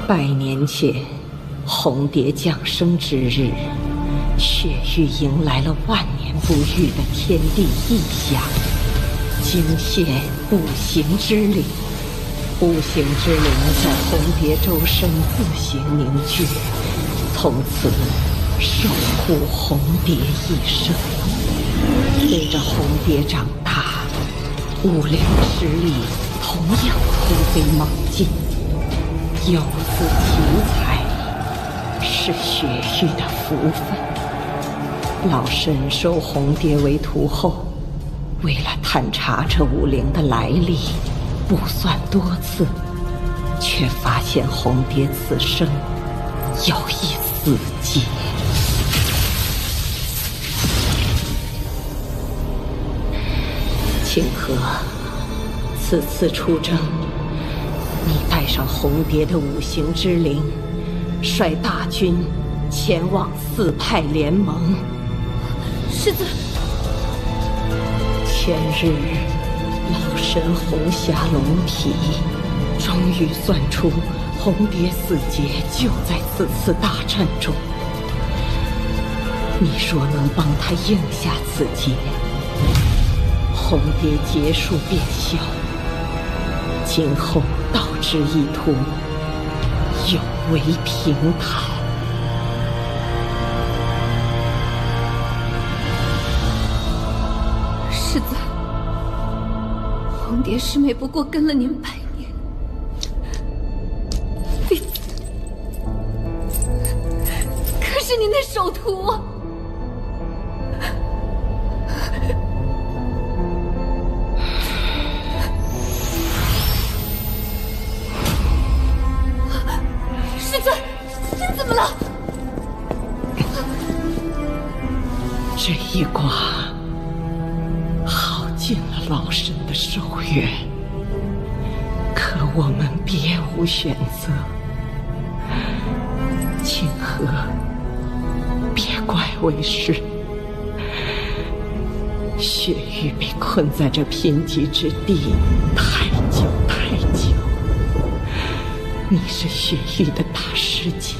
100年前，红蝶降生之日，雪域迎来了万年不遇的天地异象，惊现五行之灵。五行之灵在红蝶周身自行凝聚，从此守护红蝶一生。随着红蝶长大，武灵实力同样突飞猛进。有此奇才，是雪域的福分。老身收红蝶为徒后，为了探查这武灵的来历，不算多次，却发现红蝶此生有一死劫。清河，此次出征，你带上红蝶的五行之灵，率大军前往4派联盟。世子，前日老身红霞龙体，终于算出红蝶死劫就在此次大战中。你若能帮他应下此劫，红蝶劫数便消，今后道之一途有为平坦。世子，红蝶师妹不过跟了您100年，弟子可是您的首徒啊！世子，您怎么了？这一卦耗尽了老身的寿元，可我们别无选择。清河，别怪为师。雪域被困在这贫瘠之地太久太久，你是雪域的大师姐，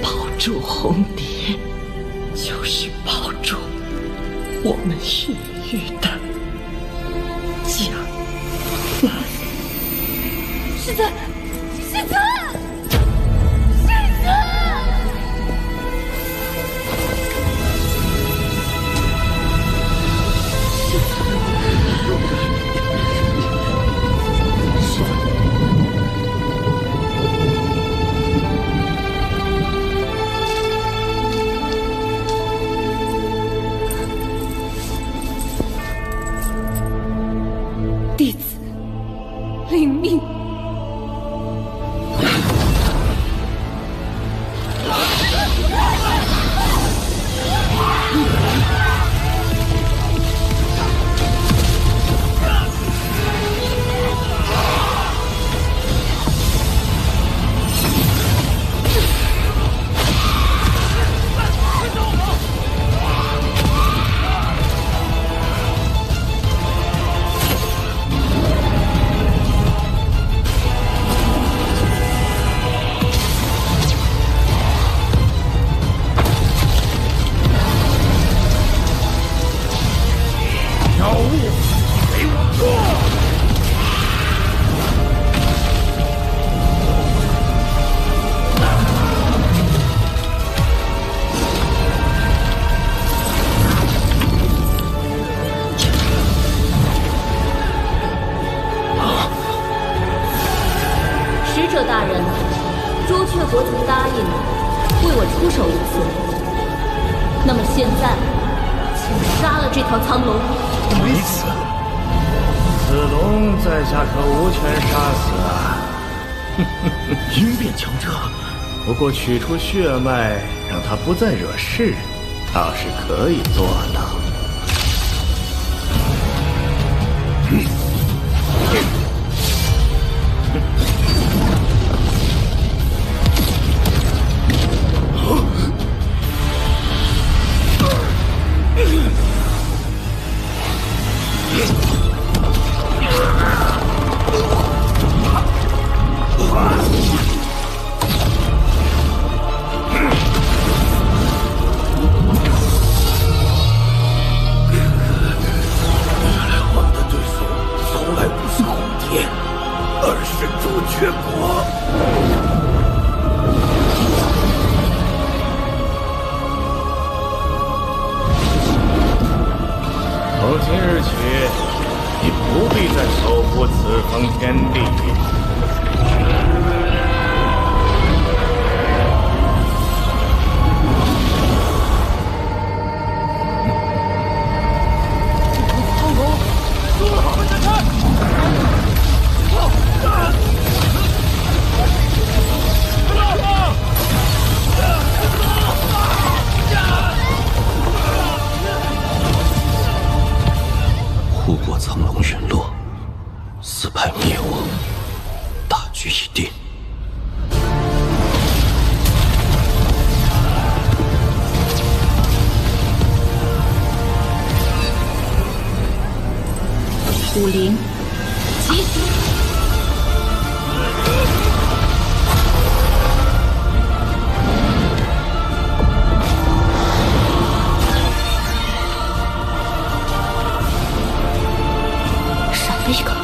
保住红蝶，就是保住我们雪域的将来。世子，世子，世子！弟子领命。使者大人，朱雀国曾答应为我出手一次，那么现在，请杀了这条苍龙。没死，此龙在下可无权杀死啊！鹰变强者，不过取出血脉，让他不再惹事，倒是可以做到。从今日起，你不必再守护此方天地。护国苍龙陨落，四派灭亡，大局已定。武林，击！闪了一个。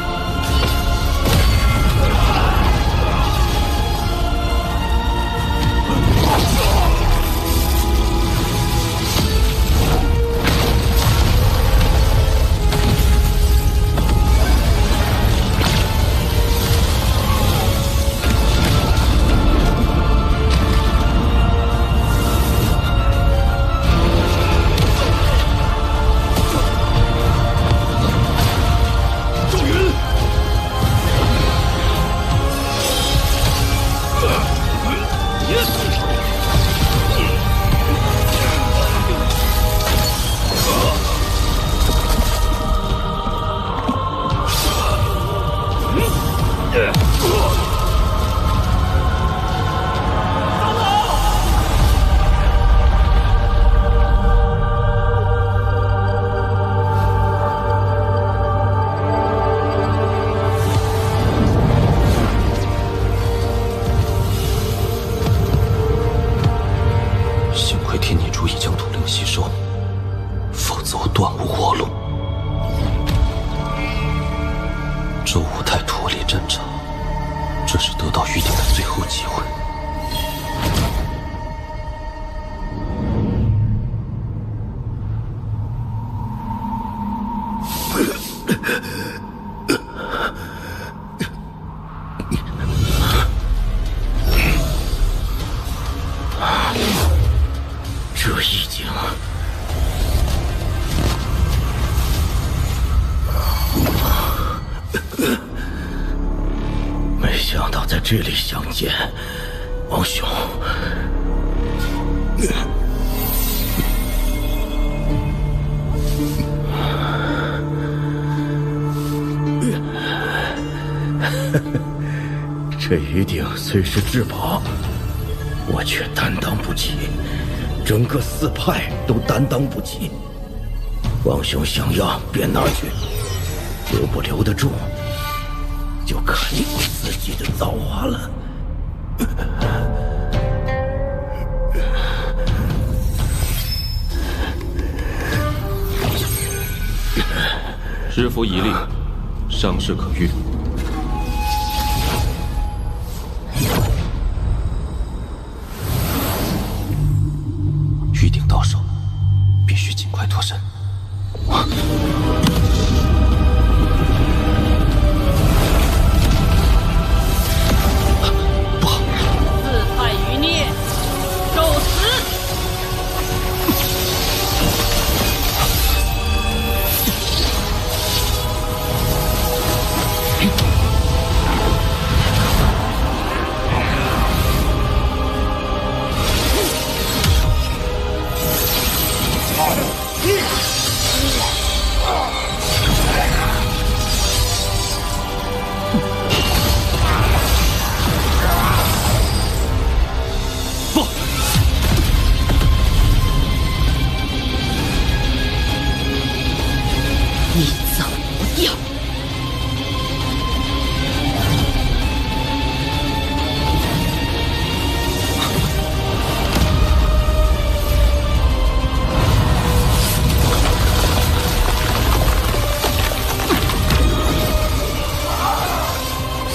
幸亏天念珠已将土灵吸收，否则我断无活路。周无太脱离战场，这是得到玉鼎的最后机会。这一景，没想到在这里相见，王兄。这玉鼎虽是至宝，我却担当不起。整个四派都担当不起，王兄想要便拿去，留不留得住，就看你自己的造化了。师傅已立，伤势可愈。玉鼎到手，必须尽快脱身。不好！四派余孽，受死！你走不掉。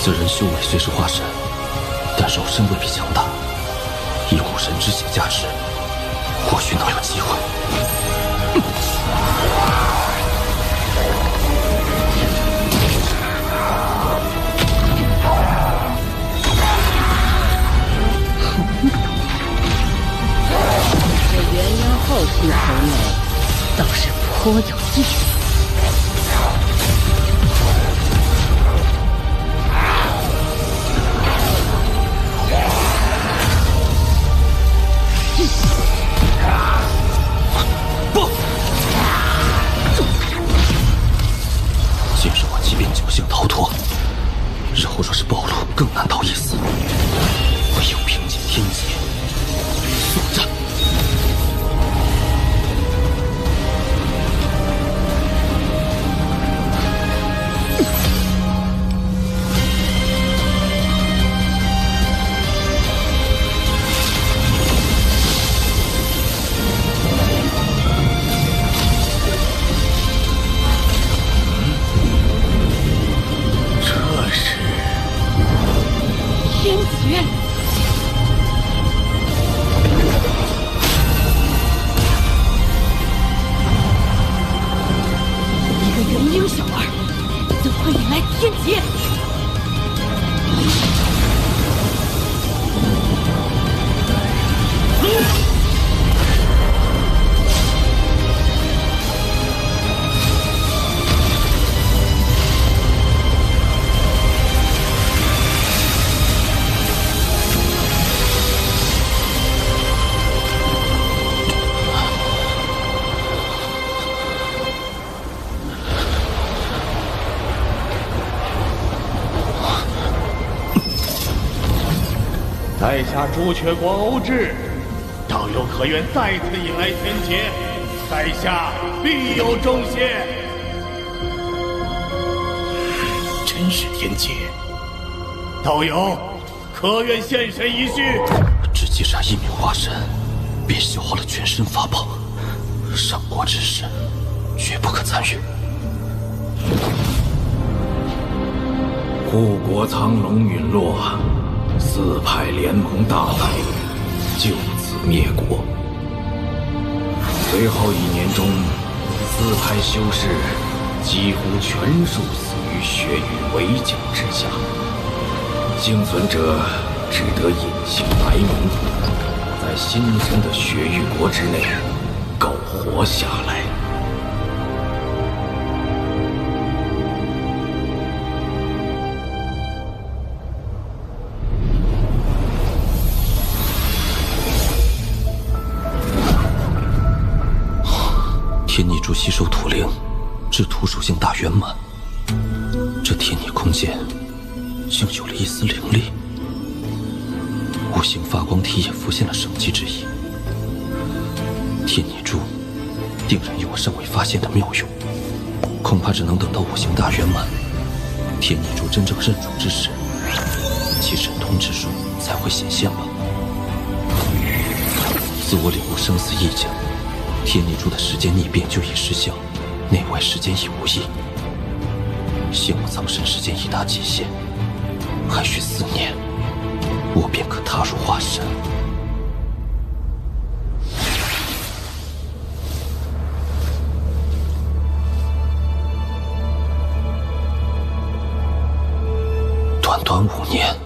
此人修为虽是化神，但肉身未必强大，以武神之血加持，或许能有机会。倒是颇有意思。不，今日我即便侥幸逃脱，日后若是暴露，更难逃一死。唯有凭借天劫速战。在下朱雀国欧志，道友可愿再次引来天劫？在下必有重谢。真是天劫！道友可愿现身一叙？只击杀一名化神，便消耗了全身法宝，上国之事绝不可参与。护国苍龙陨落，四派联盟大败，就此灭国。随后1年中，四派修士几乎全数死于血域围剿之下，幸存者只得隐姓埋名，在新生的血域国之内苟活下来。天逆珠吸收土灵，致土属性大圆满。这天逆空间竟有了一丝灵力，五行发光体也浮现了生机之意。天逆珠定然有我尚未发现的妙用，恐怕只能等到五行大圆满，天逆珠真正认主之时，其神通之术才会显现吧。自我领悟生死意境，天逆珠的时间逆变就已失效，内外时间已无异。现我藏身时间已达极限，还需4年，我便可踏入化神。短短5年，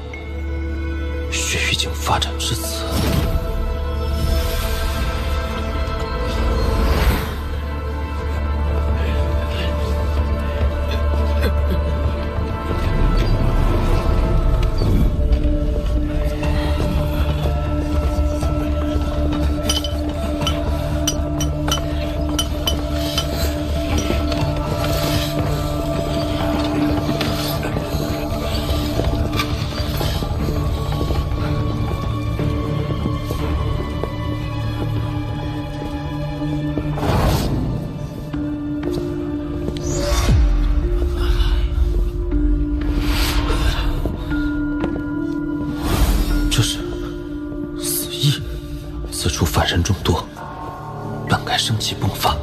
血域竟发展至此。凡人众多，本该生气迸发，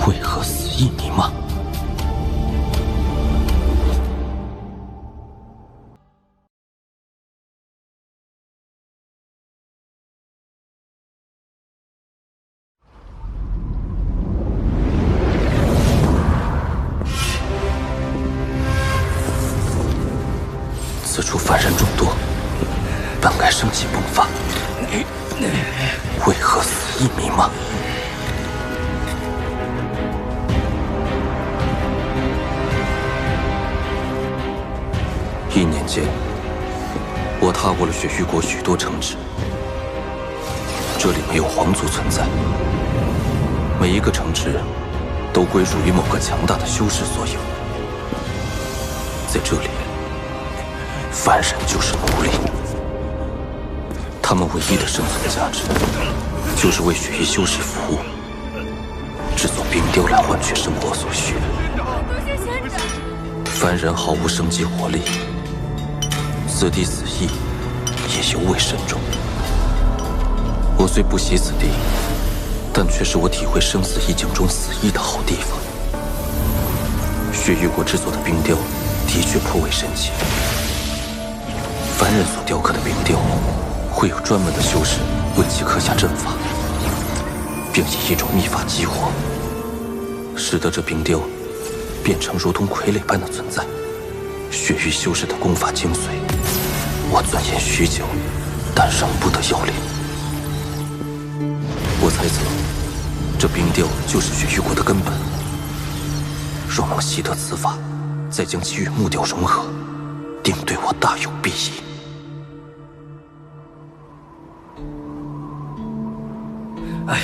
为何死意弥漫？此处凡人众多，本该生气迸发。为何死意弥漫？ 1年间，我踏过了雪域国许多城池，这里没有皇族存在，每一个城池都归属于某个强大的修士所有。在这里，凡人就是奴隶，他们唯一的生存价值，就是为雪域修士服务，制作冰雕来换取生活所需。凡人毫无生机活力，死地死义也尤为慎重。我虽不习此地，但却是我体会生死一境中死意的好地方。雪域国制作的冰雕的确颇为神奇。凡人所雕刻的冰雕，会有专门的修士为其刻下阵法，并以一种秘法激活，使得这冰雕变成如同傀儡般的存在。雪域修士的功法精髓，我钻研许久，但仍不得要领。我猜测，这冰雕就是雪域国的根本。若能习得此法，再将其与木雕融合，定对我大有裨益。唉，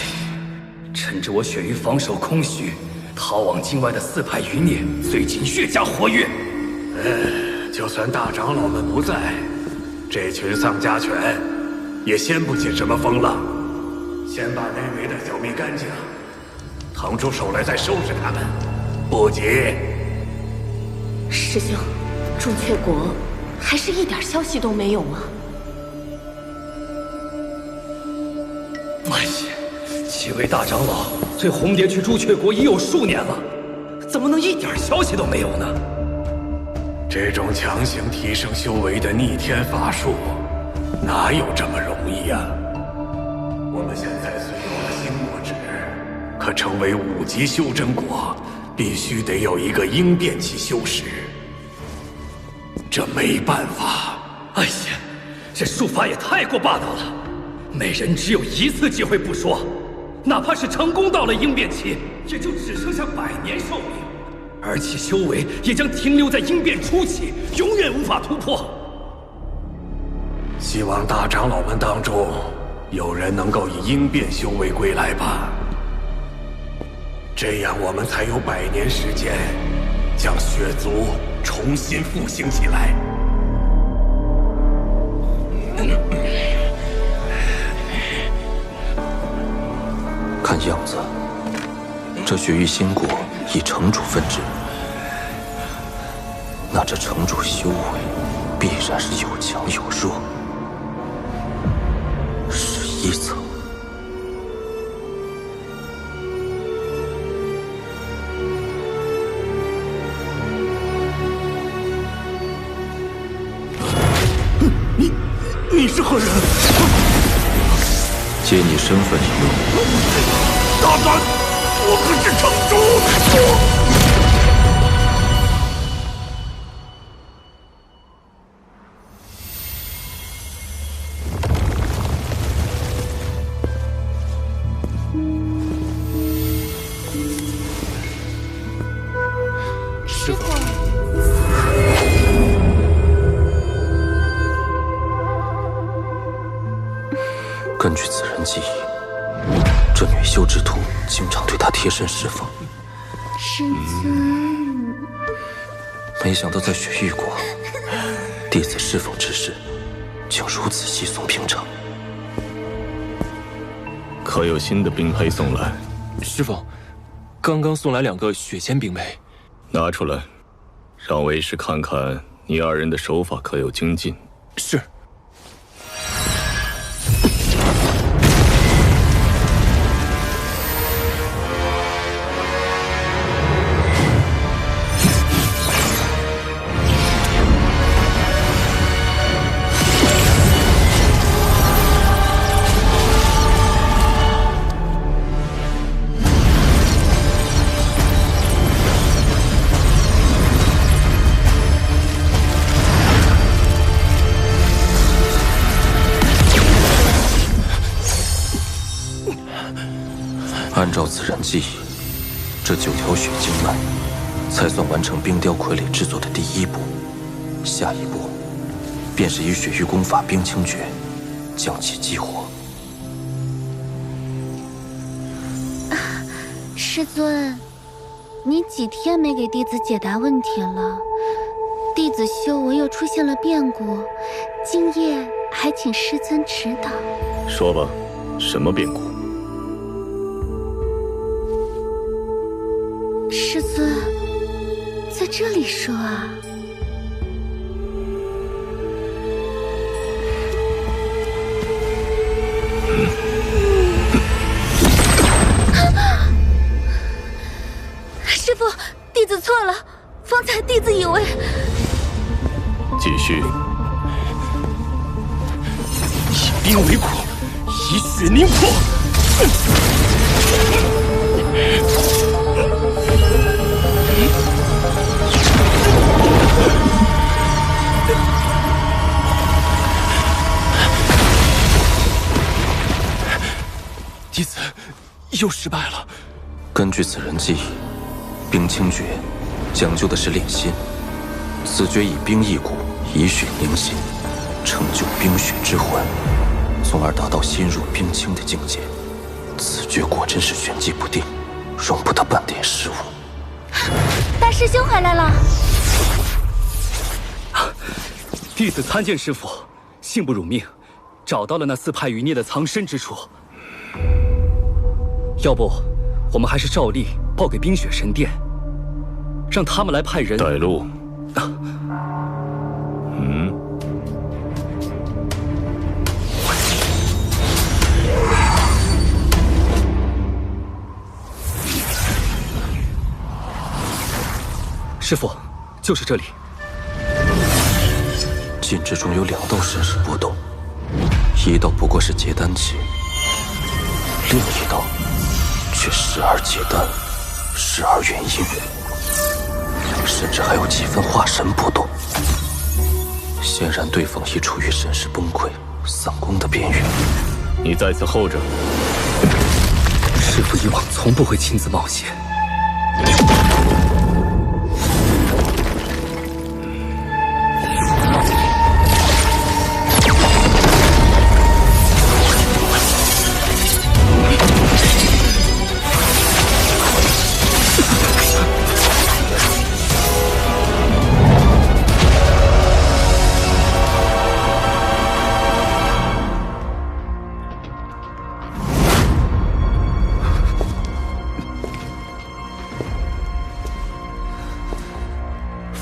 趁着我雪域防守空虚，逃往境外的4派余孽最近越加活跃。就算大长老们不在，这群丧家犬也掀不起什么风浪。先把内围的剿灭干净，腾出手来再收拾他们，不急。师兄，朱雀国还是一点消息都没有吗？哎呀，7位大长老随红蝶去朱雀国已有数年了，怎么能一点消息都没有呢？这种强行提升修为的逆天法术，哪有这么容易呀？我们现在虽有了星国之，可成为5级修真国，必须得有一个应变期修士。这没办法。哎呀，这术法也太过霸道了！每人只有1次机会不说，哪怕是成功到了应变期，也就只剩下100年寿命，而且修为也将停留在应变初期，永远无法突破。希望大长老们当中有人能够以应变修为归来吧，这样我们才有100年时间将血族重新复兴起来。看样子，这雪域新国以城主分治，那这城主修为必然是有强有弱。11层。你是何人？借你身份一用。大胆！我可是城主！师傅，根据此人记忆，这女修之徒经常对他贴身侍奉。师尊，没想到在雪域国，弟子侍奉之事竟如此稀松平常。可有新的兵胚送来？师傅，刚刚送来2个血仙兵胚，拿出来，让为师看看你2人的手法可有精进。是。按照此人记忆，这9条血经脉才算完成冰雕傀儡制作的第1步。下一步便是以血域功法冰清诀将其激活。师尊，你几天没给弟子解答问题了，弟子修为又出现了变故，今夜还请师尊指导。说吧，什么变故？师尊，在这里说啊。师父，弟子错了，方才弟子以为……继续。以冰为苦，以血凝魄。弟子又失败了。根据此人记忆，冰清诀讲究的是炼心，此诀以冰易骨，以血凝心，成就冰血之魂，从而达到心入冰清的境界。此诀果真是玄机不定，容不得半点失误。大师兄回来了。弟子参见师父，幸不辱命，找到了那4派余孽的藏身之处。要不，我们还是照例报给冰雪神殿，让他们来派人带路。师父，就是这里。禁制中有2道神识波动，一道不过是结丹期，另一道却时而结丹，时而元婴，甚至还有几分化神波动。显然对方已处于神识崩溃、散功的边缘。你在此候着。师父以往从不会亲自冒险。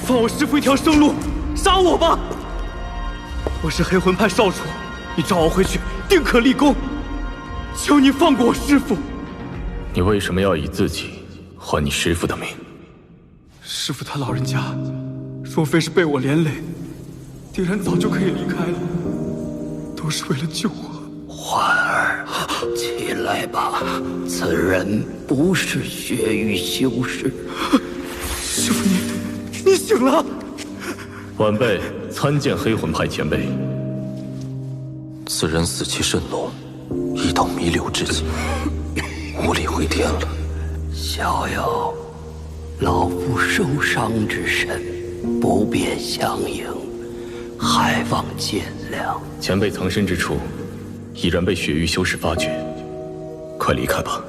放我师父一条生路，杀我吧！我是黑魂派少主，你召我回去，定可立功。求你放过我师父！你为什么要以自己换你师父的命？师父他老人家，若非是被我连累，定然早就可以离开了。都是为了救我。焕儿，起来吧，此人不是血域修士。师父你醒了！晚辈参见黑魂派前辈。此人死气甚浓，已到弥留之际，无力回天了。逍遥，老夫受伤之身，不便相迎，还望见谅。前辈藏身之处，已然被血域修士发觉，快离开吧。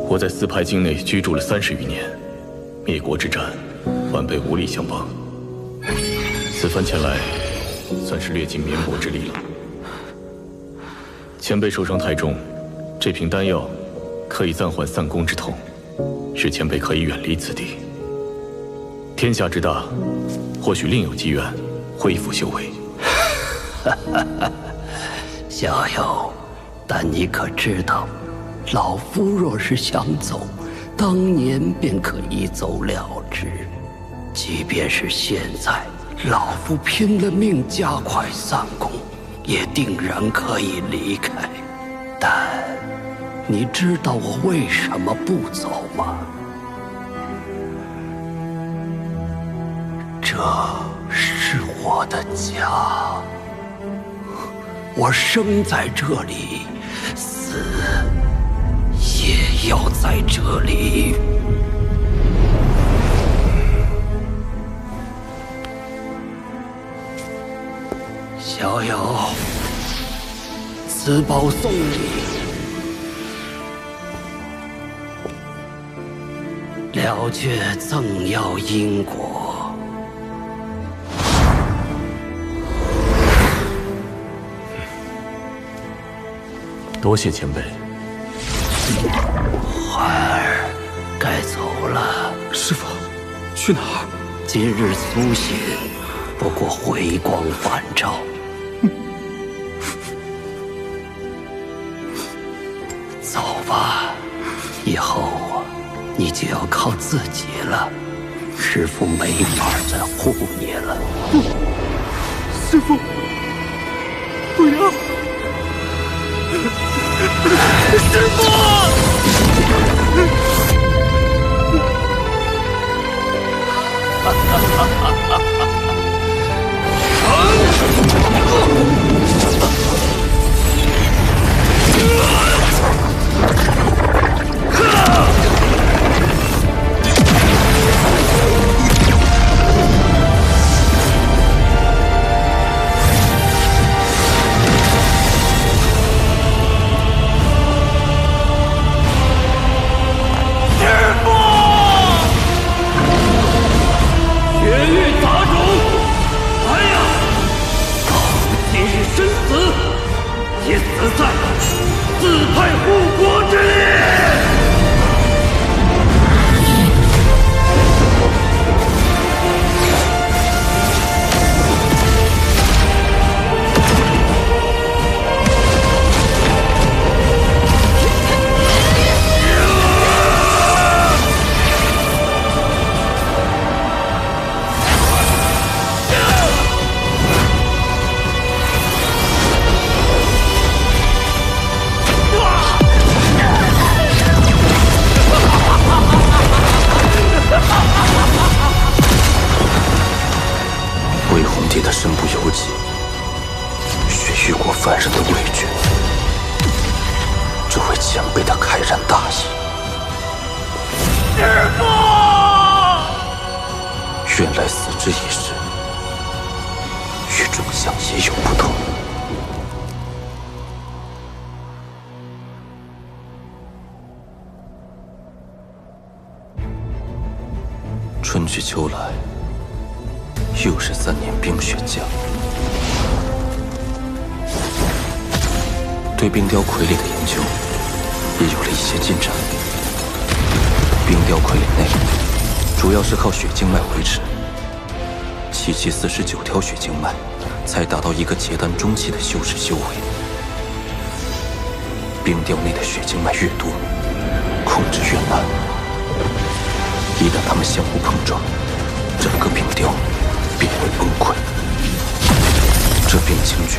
我在4派境内居住了30余年。灭国之战，晚辈无力相帮。此番前来，算是略尽绵薄之力了。前辈受伤太重，这瓶丹药可以暂缓散功之痛，使前辈可以远离此地。天下之大，或许另有机缘恢复修为。逍遥，但你可知道，老夫若是想走，当年便可一走了之。即便是现在，老夫拼了命加快散功，也定然可以离开。但你知道我为什么不走吗？这是我的家，我生在这里，死也要在这里。此宝送你，了却赠要因果。多谢前辈。孩儿，该走了。师父，去哪儿？今日苏醒，不过回光返照。走吧，以后你就要靠自己了，师父没法再护你了。不，师父，不要！师父！春去秋来，又是3年冰雪降。对冰雕傀儡的研究也有了一些进展。冰雕傀儡内主要是靠血经脉维持，齐49条血经脉才达到一个结丹中期的修士修为。冰雕内的血经脉越多，控制越难。一旦它们相互碰撞，整个冰雕便会崩溃。这冰清诀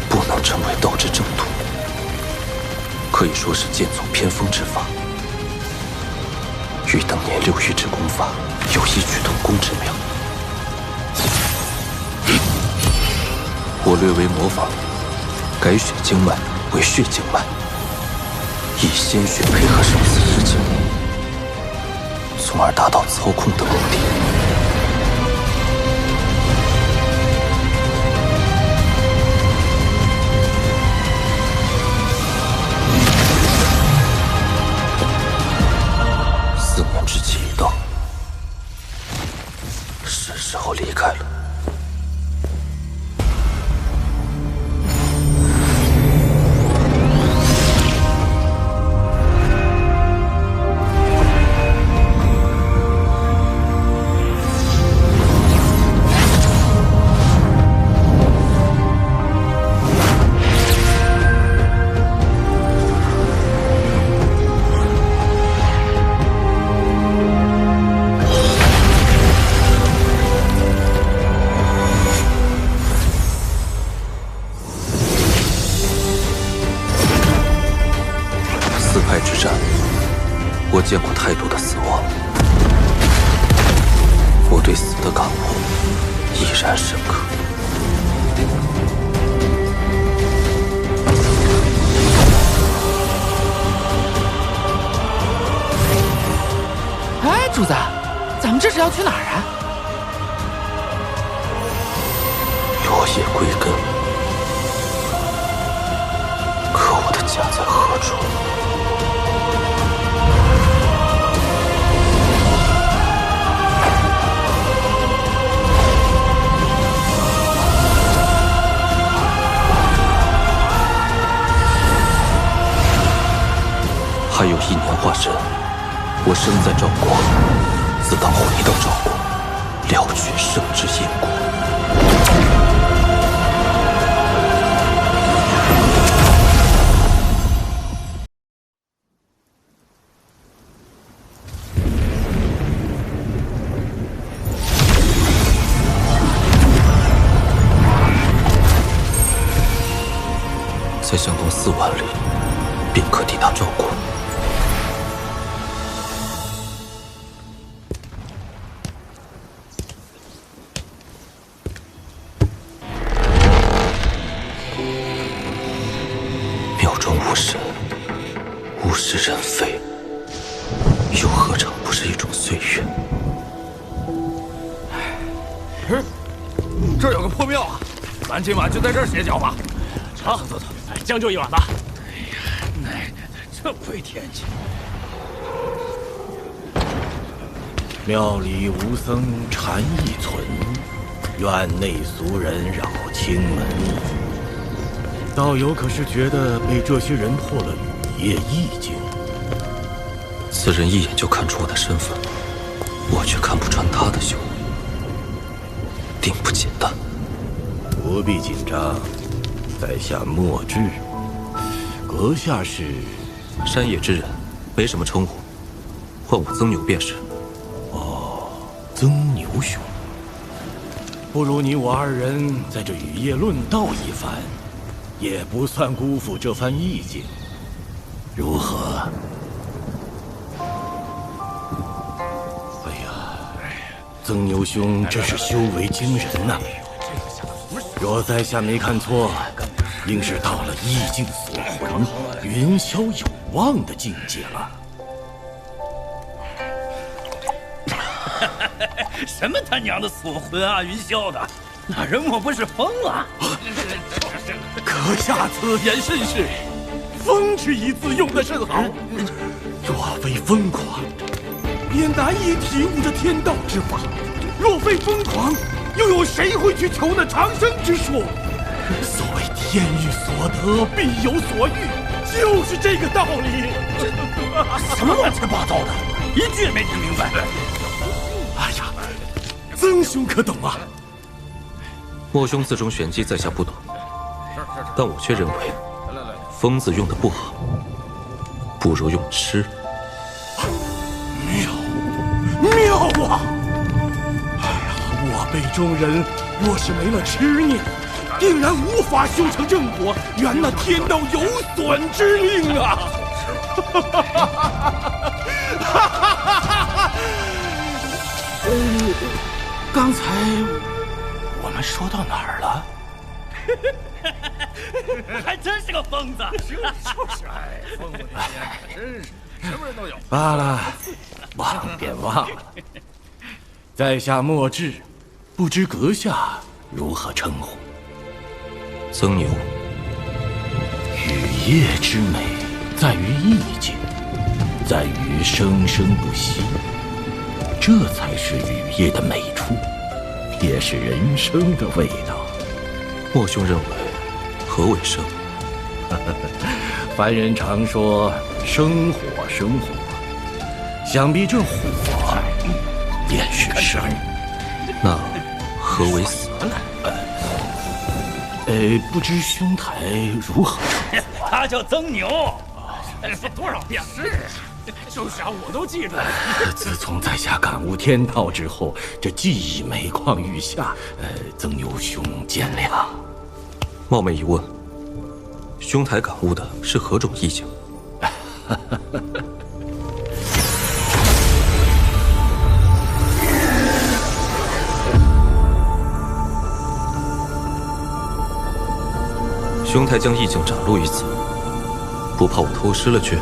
不能称为道之正途，可以说是剑走偏锋之法，与当年六玉之功法有异曲同工之妙。我略为模仿，改血经脉为血经脉，以鲜血配合生死之境，从而达到操控的目的。4年之期已到，是时候离开了。我见过太多的死亡，我对死的感悟依然深刻。哎，主子，咱们这是要去哪儿啊？落叶归根，家在何处？还有1年化身，我身在赵国，自当回到赵国，了却圣之因果。再向东4万里，便可抵达赵国。庙中无神，物是人非，又何尝不是一种岁月？这儿有个破庙啊，咱今晚就在这儿歇脚吧。好，走，将就一晚吧。哎呀，这鬼天气！庙里无僧禅意存，院内俗人扰清门。道友可是觉得被这些人破了雨夜意境？此人一眼就看出我的身份，我却看不穿他的修为，定不简单。不必紧张，在下墨志。阁下是山野之人，没什么称呼，唤我曾牛便是。哦，曾牛兄，不如你我2人在这雨夜论道一番，也不算辜负这番意境，如何？哎呀，曾牛兄真是修为惊人呐！若在下没看错，应是到了意境锁魂、云霄有望的境界了。什么他娘的锁魂啊，云霄的，那人莫不是疯了？阁下此言甚是，疯之一字用得甚好。若非疯狂，也难以体悟这天道之法；若非疯狂，又有谁会去求那长生之术？所谓天欲所得，必有所欲，就是这个道理。什么乱七八糟的，一句也没听明白。哎呀，曾兄可懂啊？莫兄自中玄机，在下不懂，但我却认为，疯子用的不好，不如用痴。妙啊！哎呀，我辈中人若是没了痴念，定然无法修成正果，圆那天道有损之令啊！刚才我们说到哪儿了？还真是个疯子！就是哎，疯疯癫癫，真是什么人都有。罢了，忘便忘了。在下墨志，不知阁下如何称呼？曾牛。雨夜之美，在于意境，在于生生不息，这才是雨夜的美处，也是人生的味道。莫兄认为，何为生？凡人常说生火，生火，想必这火便是生。那何为死？不知兄台如何称呼？他叫曾牛。说多少遍是？就是啊，我都记住了。自从在下感悟天道之后，这记忆每况愈下。曾牛兄见谅。冒昧一问，兄台感悟的是何种意境？兄台将意境展露于此，不怕我偷师了去？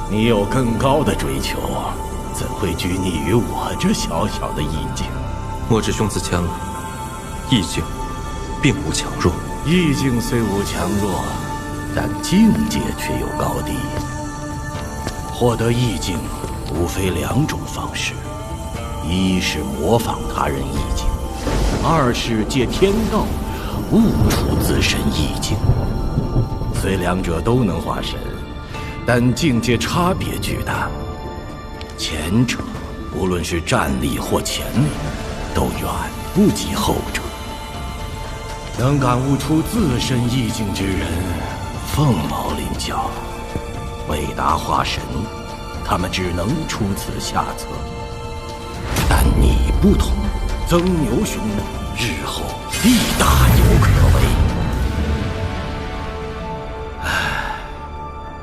你有更高的追求，怎会拘泥于我这小小的意境？莫知兄自谦了，意境并无强弱。意境虽无强弱，但境界却有高低。获得意境，无非2种方式：一是模仿他人意境，二是借天道悟出自身意境。虽2者都能化神，但境界差别巨大。前者无论是战力或潜力，都远不及后者。能感悟出自身意境之人，凤毛麟角。为达化神，他们只能出此下策。但你不同，曾牛兄日后必大有可为。唉，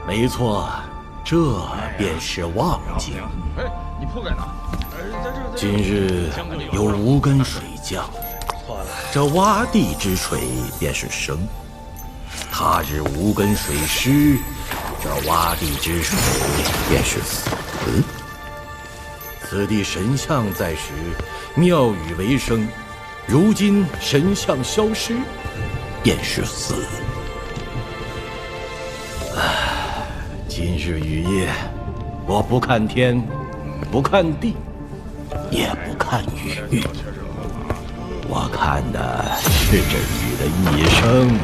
没错，这便是望境。哎，你铺盖哪？今日有无根水降，这洼地之水便是生；他日无根水失，这洼地之水便是死。此地神像在时，庙宇为生；如今神像消失，便是死。唉，今日雨夜，我不看天，不看地，也不看雨，我看的是这雨的一生。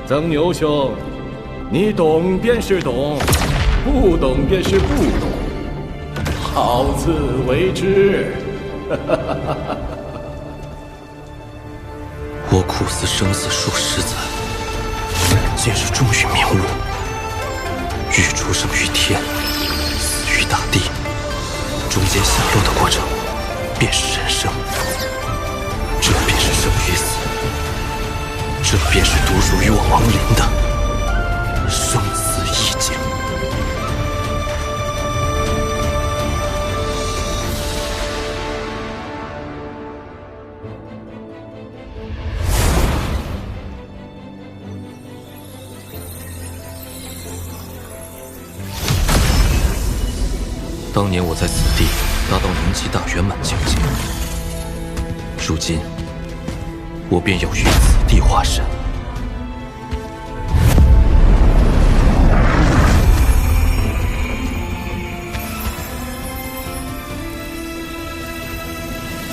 曾牛兄，你懂便是懂，不懂便是不懂，好自为之。我苦思生死数十载，今日终于明悟：欲出生于天，死于大地，中间下落的过程便是人生。这便是生与死，这便是独属于我亡灵的生死意境。当年我在此地达到灵气大圆满境界，如今我便要于此地化神。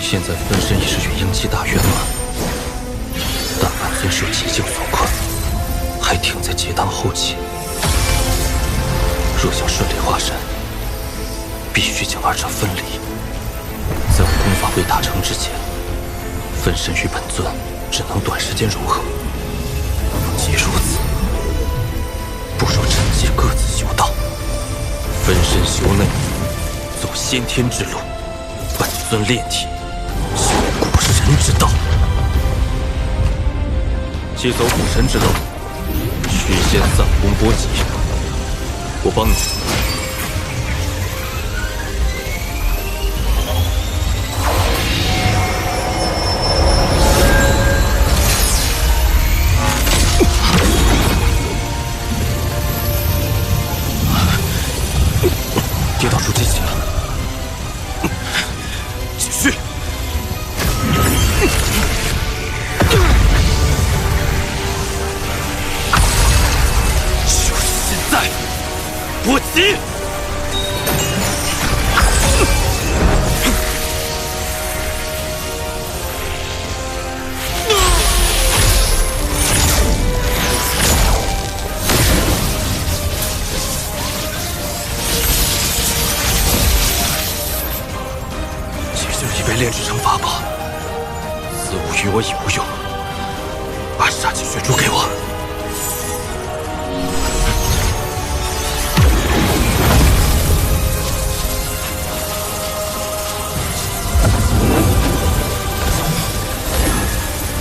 现在分身已是元婴气大圆满，但本尊受寂静所困，还停在结丹后期。若想顺利化神，必须将2者分离，在我功法未达成之前，分身与本尊只能短时间融合。既如此，不如趁机各自修道，分身修内，走先天之路；本尊炼体，修古神之道。既走古神之道，须先散功波及。我帮你。跌倒出机器了，继续。就是现在，波及！炼制成法宝，此物于我已无用。把杀气血珠给我。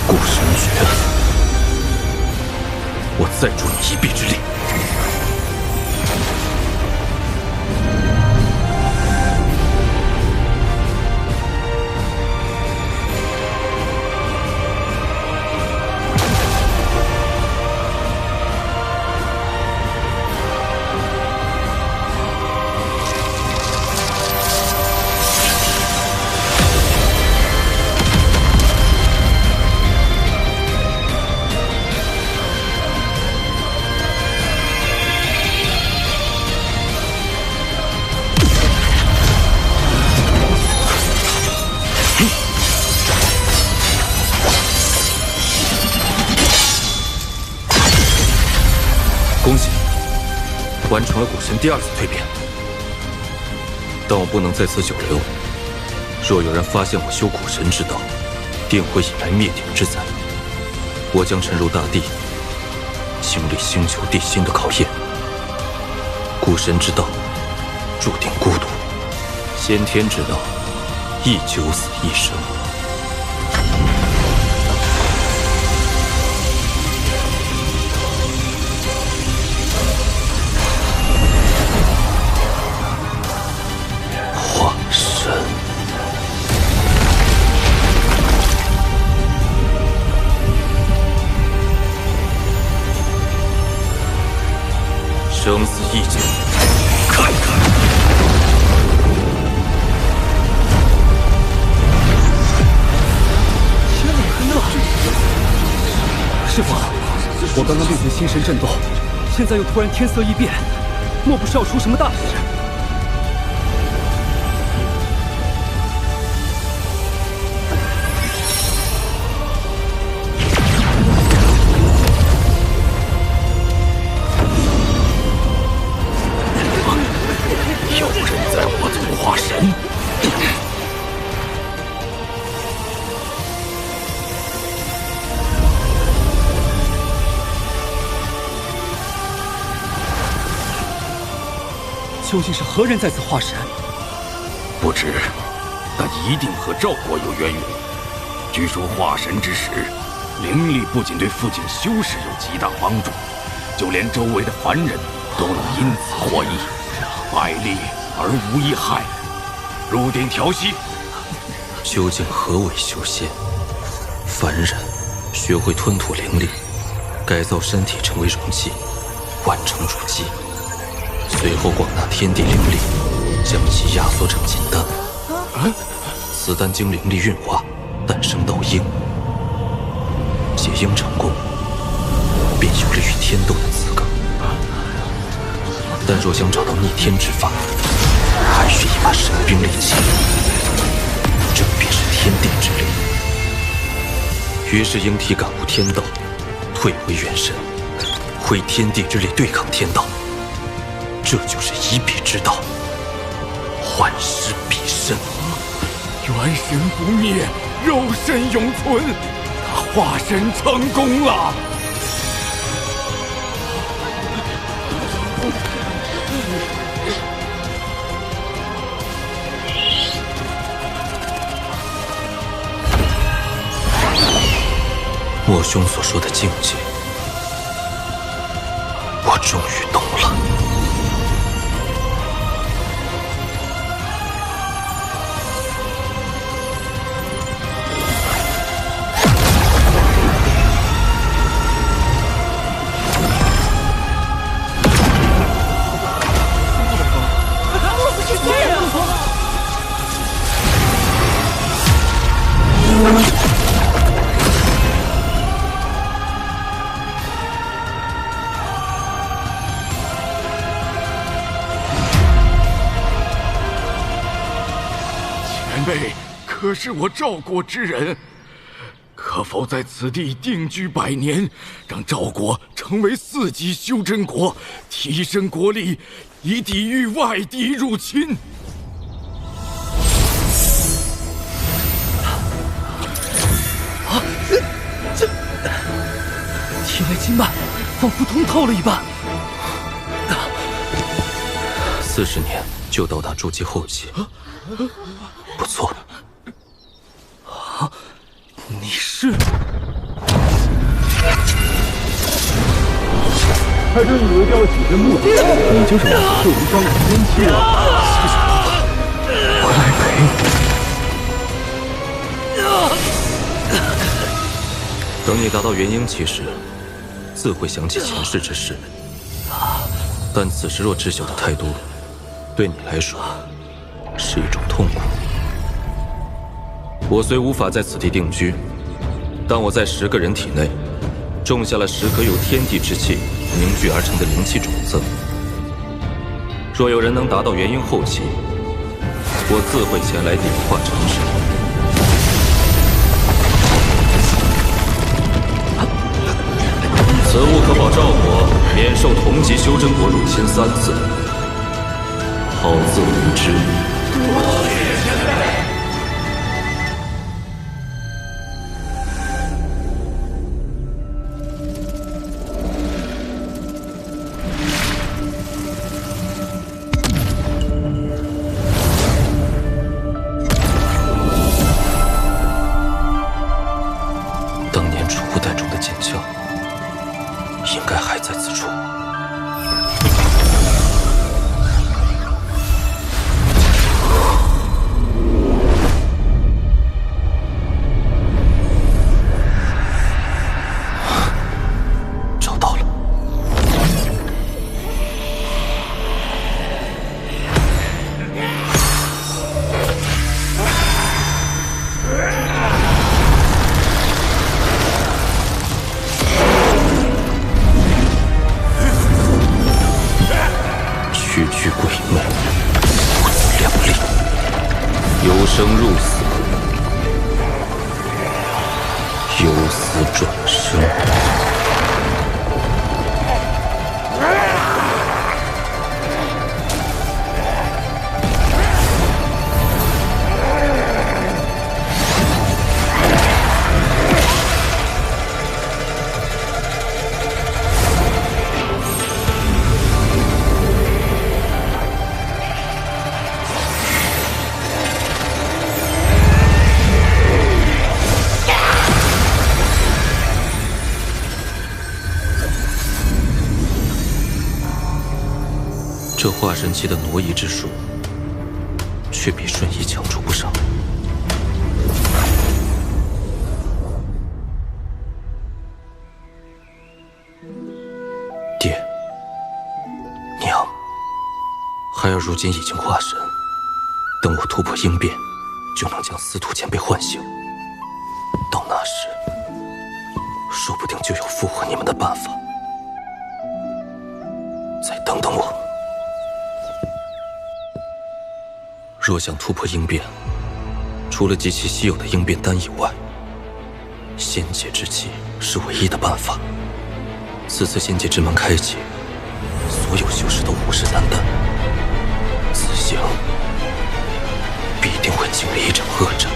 古神诀，我再助你一臂之力。恭喜，完成了古神第2次蜕变。但我不能在此久留，若有人发现我修古神之道，定会引来灭顶之灾。我将沉入大地，经历星球地心的考验。古神之道注定孤独，先天之道亦九死一生。化神。生死一劫，看看。天哪，那师父，我刚刚练成心神震动，现在又突然天色异变，莫不是要出什么大事？有人在我族化神。究竟是何人在此化神？不知，但一定和赵国有渊源。据说化神之时，灵力不仅对附近修士有极大帮助，就连周围的凡人都能因此获益，百利而无一害。入定调息。究竟何为修仙？凡人学会吞吐灵力，改造身体成为容器，完成主机，随后广纳天地灵力，将其压缩成金丹。此丹经灵力运化，诞生道婴。解婴成功，便有了与天斗的资格。但若想找到逆天之法，还需一把神兵利器，这便是天地之力。于是婴体感悟天道，退回元神，挥天地之力对抗天道。这就是以彼之道，还施彼身。元神不灭，肉身永存。他化神成功了。莫兄所说的境界，我终于懂了。我不是仙人。前辈可是我赵国之人，可否在此地定居100年，让赵国成为4级修真国，提升国力，以抵御外敌入侵？这体内经脉仿佛通透了一般。40年就到达筑基后期，不错。你是？还真以为掉了几根木头，你就是我寿无双的天妻了。我来陪你。等你达到元婴期时，自会想起前世之事。但此时若知晓的太多，对你来说是一种痛苦。我虽无法在此地定居，但我在10个人体内种下了10颗由天地之气凝聚而成的灵气种子。若有人能达到元婴后期，我自会前来点化成神。此物可保赵国免受同级修真国入侵3次，好自为之。多谢前辈。当年储物袋中的剑鞘，应该还在此处。找到了。区区鬼魅，不自量力，由生入死，由死转生。这化神期的挪移之术，却比瞬移强出不少。爹，娘，孩儿如今已经化神，等我突破应变，就能将司徒前辈唤醒。到那时，说不定就有复活你们的办法。再等等我。若想突破应变，除了极其稀有的应变丹以外，仙界之气是唯一的办法。此次仙界之门开启，所有修士都虎视眈眈，此行必定会经历一场恶战。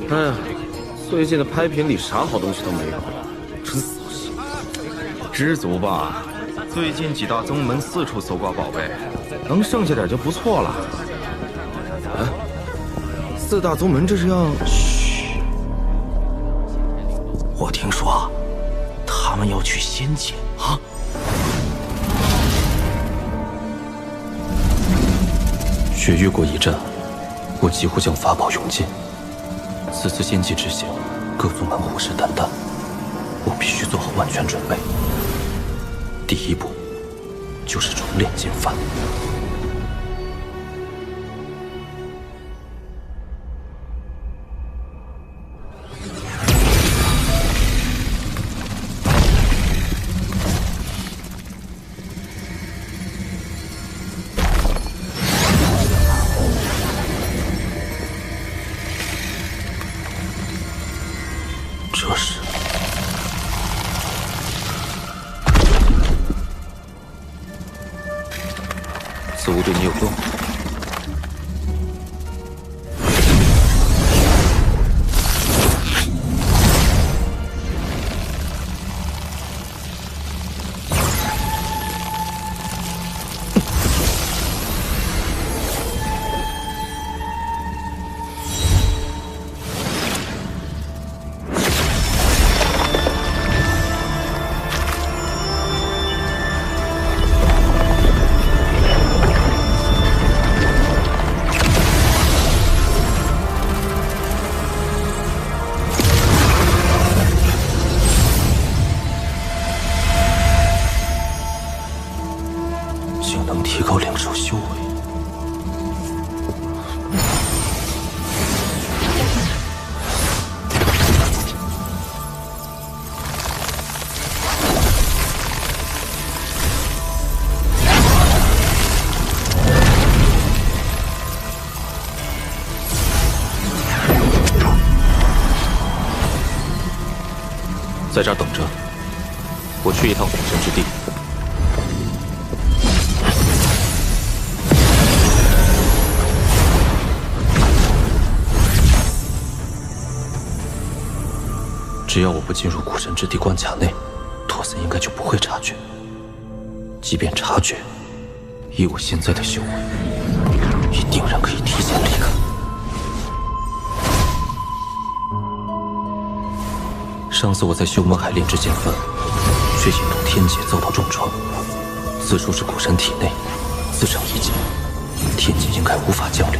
哎呀，最近的拍品里啥好东西都没有，真扫兴。知足吧，最近几大宗门四处搜刮宝贝，能剩下点就不错了。啊，四大宗门这是要……嘘，我听说他们要去仙界啊。雪域国一战，我几乎将法宝用尽。此次仙界之行，各宗门虎视眈眈，我必须做好万全准备。第一步就是重炼剑法。这是此物对你有用。在这儿等着，我去一趟虎神之地。只要我不进入古神之地关卡内，托森应该就不会察觉。即便察觉，以我现在的修为，也定然可以提前离开。上次我在修魔海炼制剑幡，却引动天劫遭到重创。此处是古神体内，自成一劫，天劫应该无法降临。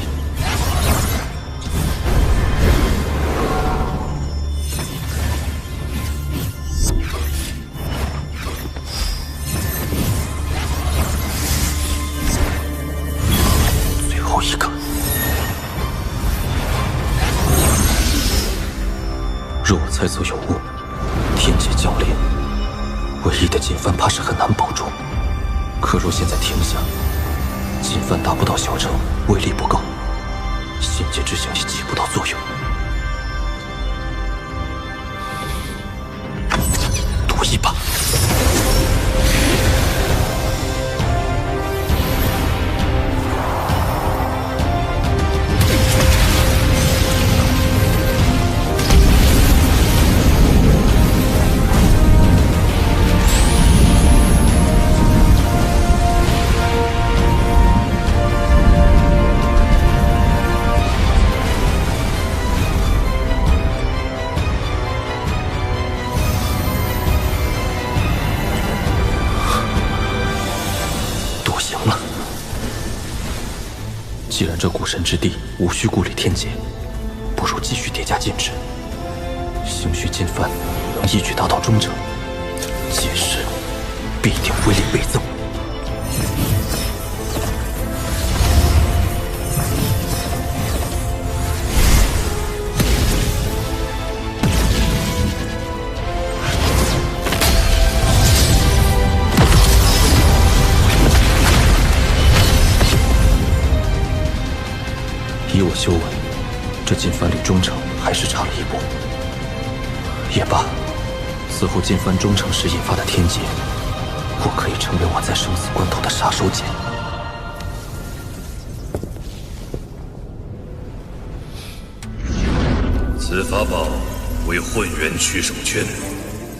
最后一个。若我猜测有误，天劫降临，唯一的金幡怕是很难保住。可若现在停下，金幡达不到小成，威力不够，仙界之行也起不到作用。赌一把。既然这古神之地无需顾虑天劫，不如继续叠加禁制。兴许金幡能一举达到中程，届时必定威力倍增。以我修为，这金幡离中程还是差了一步。也罢，此后金幡中程时引发的天劫，或可以成为我在生死关头的杀手锏。此法宝为混元取手圈，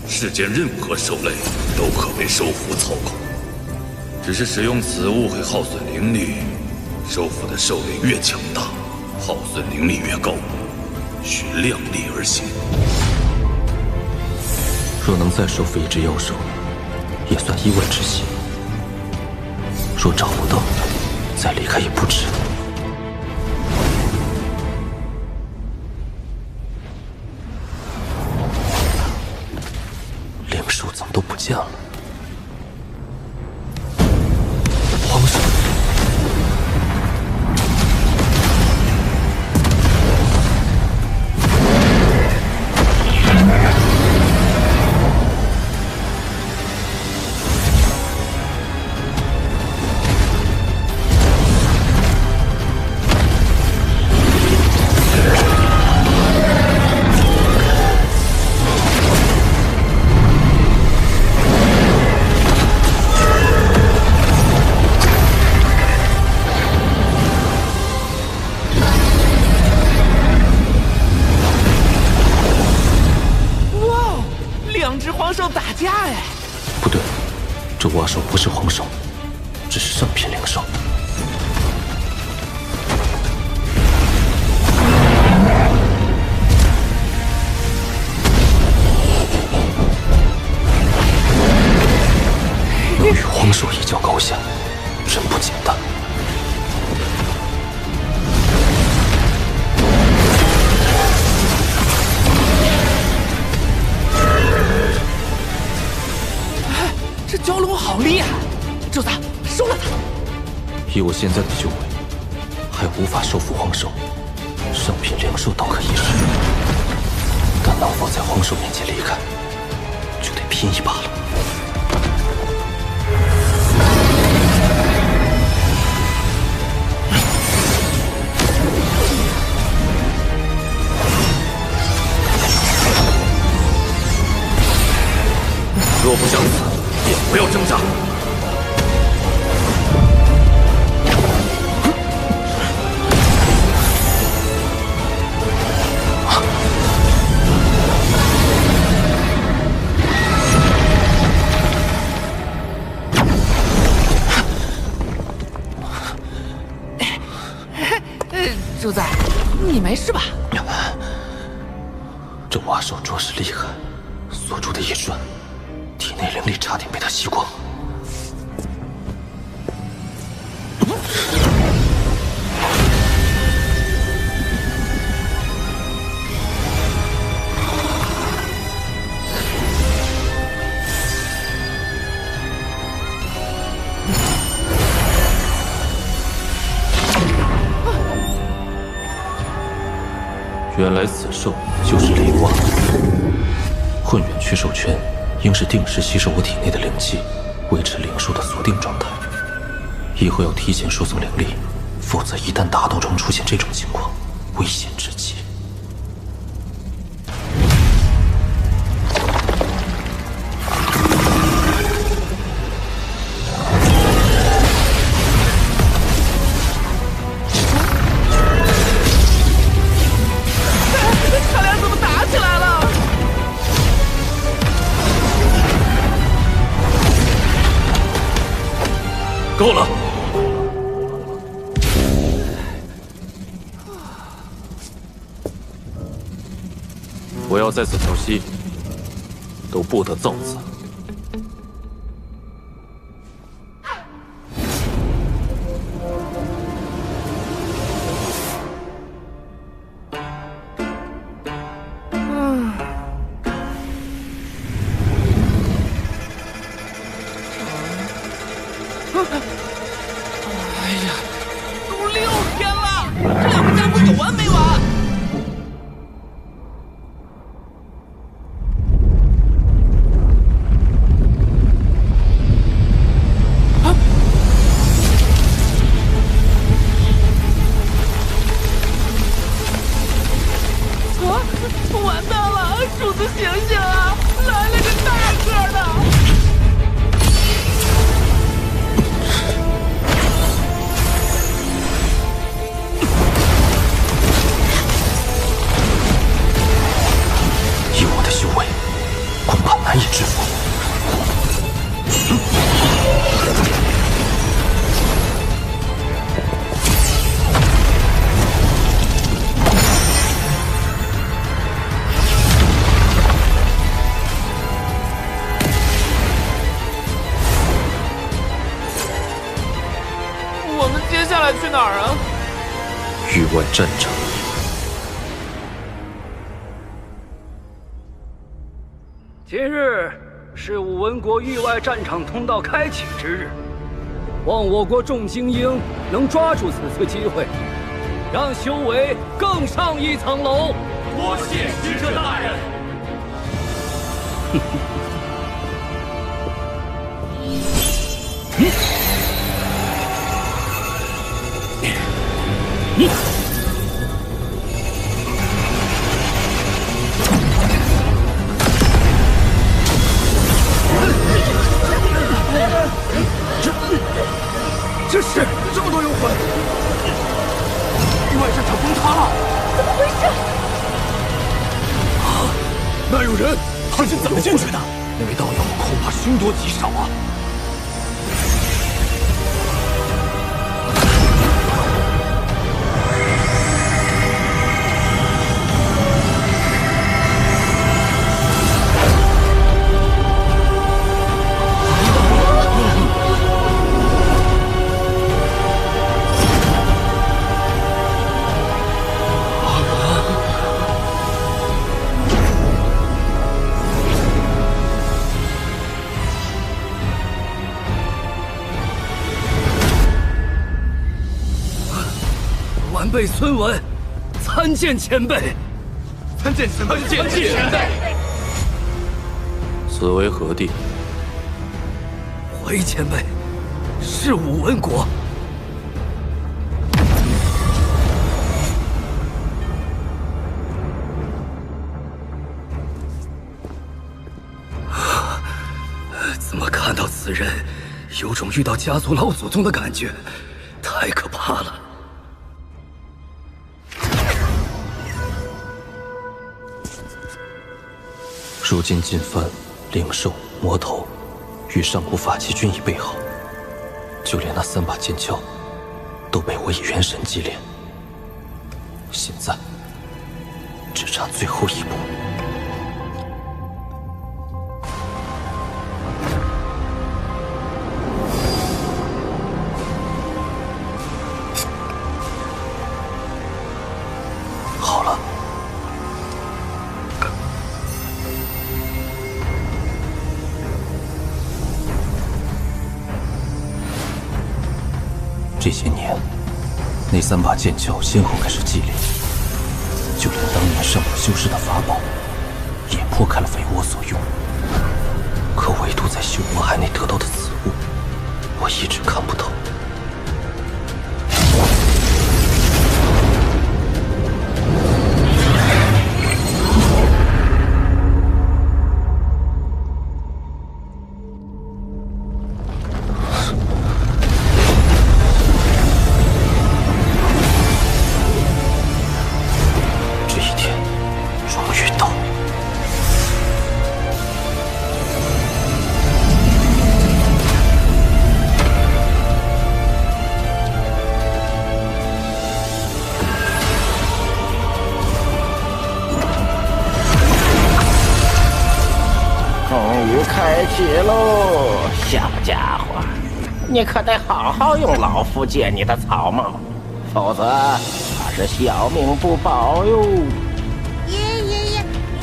世间任何兽类都可为收服操控。只是使用此物会耗损灵力，收服的兽类越强大，耗损灵力越高，需量力而行。若能再收服一只妖兽，也算意外之喜。若找不到，再离开也不迟。灵兽怎么都不见了？皇上！不对，这蛙兽不是黄兽，只是上品灵兽。能与黄兽一较高下，真不简单。这蛟龙好厉害，主子收了它。以我现在的修为，还无法收服黄兽，上品灵兽倒可以试，但能否在黄兽面前离开，就得拼一把了。主子，你没事吧？这瓦手着实厉害，锁住的一瞬，体内灵力差点被他吸光。原来此兽就是雷光，混元驱兽圈应是定时吸收我体内的灵气，维持灵兽的锁定状态。以后要提前输送灵力，否则一旦大道中出现这种情况，危险至极。他俩怎么打起来了？够了！我要在此调息，都不得造次。哎呀，都6天了，这两个家伙有完没完？完蛋了！主子醒醒啊！来了个大个的！以我的修为，恐怕难以制服。我们接下来去哪儿啊？域外战场。今日是武文国域外战场通道开启之日，望我国众精英能抓住此次机会，让修为更上一层楼。多谢使者大人。这是这么多幽魂，域外战场崩塌了，怎么回事？啊，那有人，他是怎么进去的？那位道友恐怕凶多吉少啊！晚辈孙文，参见前辈。参见前辈。此为何地？回前辈，是武文国。怎么看到此人，有种遇到家族老祖宗的感觉，太可怕了。如今金幡、灵兽、魔头与上古法器均已备好，就连那3把剑鞘都被我以元神祭炼。现在只差最后一步。好了，这些年，那3把剑鞘先后开始祭炼，就连当年上古修士的法宝，也破开了为我所用。可唯独在修魔海内得到的此物，我一直看不透。开启喽，小家伙，你可得好好用老夫借你的草帽，否则怕是小命不保哟。爷爷，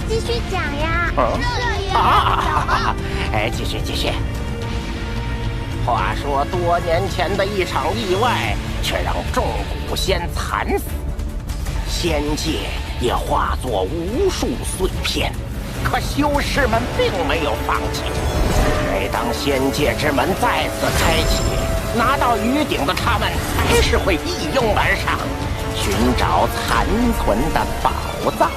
你继续讲呀。继续。话说多年前的一场意外，却让众古仙惨死，仙界也化作无数碎片。可修士们并没有放弃。每当仙界之门再次开启，拿到鱼鼎的他们还是会一拥而上，寻找残存的宝藏。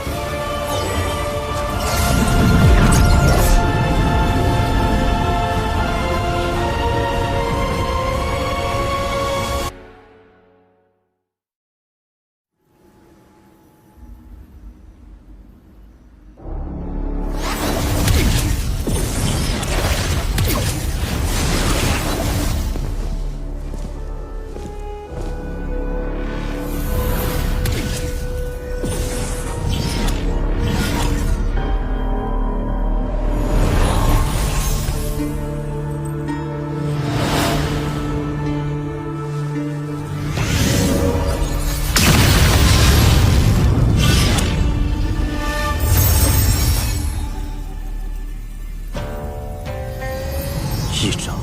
一掌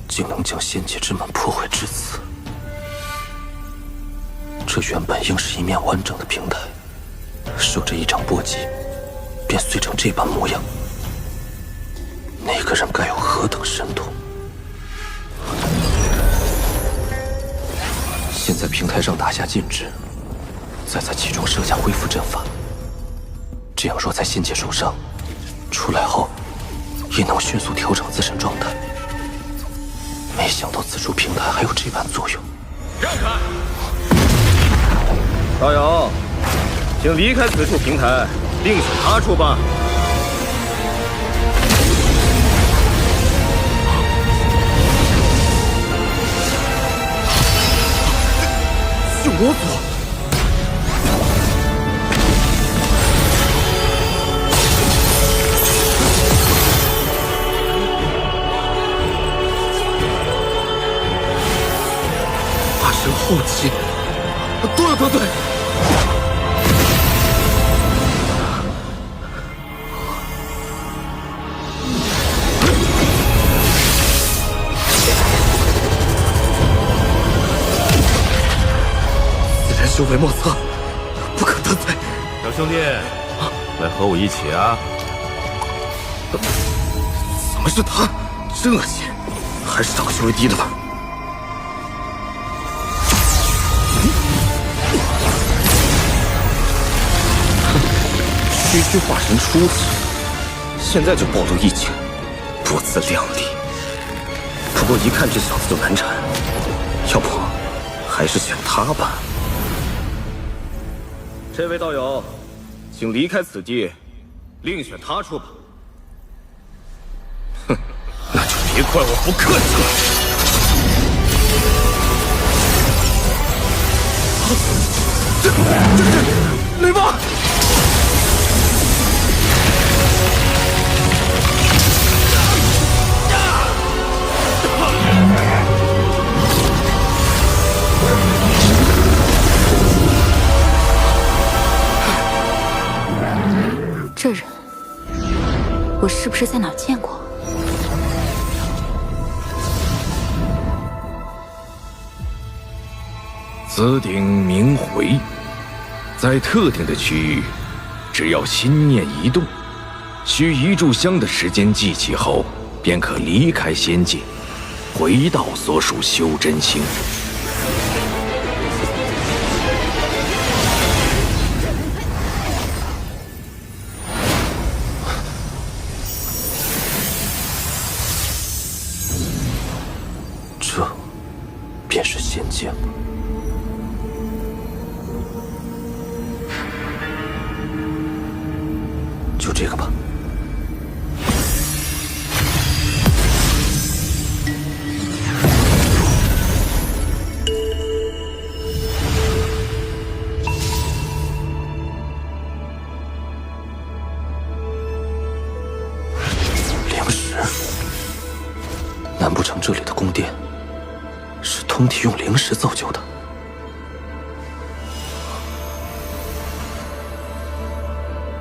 竟能将仙界之门破坏至此，这原本应是一面完整的平台，受这一掌波及，便碎成这般模样。那个人该有何等神通？先在平台上打下禁制，再在其中设下恢复阵法，这样若在仙界受伤，出来后也能迅速调整自身状态。没想到此处平台还有这般作用。让开！道友，请离开此处平台，另选他处吧。是魔族。化身后期，对。此人修为莫测，不可得罪。小兄弟，来和我一起啊！怎么是他？真恶心！还是找个修为低的吧。区区化神初级，现在就暴露异境，不自量力。不过一看这小子就难缠，要不还是选他吧。这位道友，请离开此地，另选他处吧。哼，那就别怪我不客气了。这是雷王！这人，我是不是在哪儿见过？此鼎名回，在特定的区域，只要心念一动，需一炷香的时间记起后，便可离开仙界，回到所属修真星。这便是仙界吗？就这个吧。灵石，难不成这里的宫殿是通体用灵石造就的？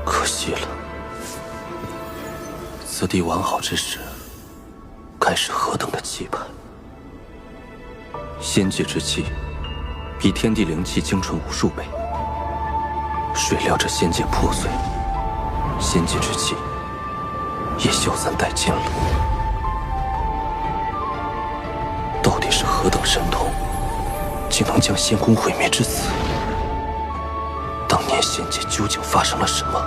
可惜了。此地完好之时，该是何等的气派！仙界之气，比天地灵气精纯无数倍。谁料这仙界破碎，仙界之气也消散殆尽了。到底是何等神通，竟能将仙宫毁灭至此？当年仙界究竟发生了什么？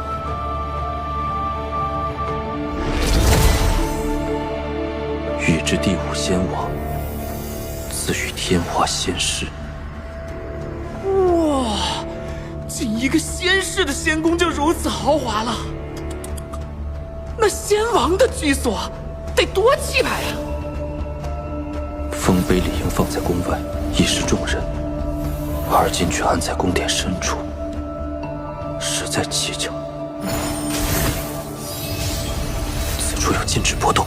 欲知第五仙王，自与天华仙师。哇，仅一个仙室的仙宫就如此豪华了，那仙王的居所得多气派啊！丰碑理应放在宫外，以示众人，而今却安在宫殿深处，实在蹊跷。此处有禁止波动。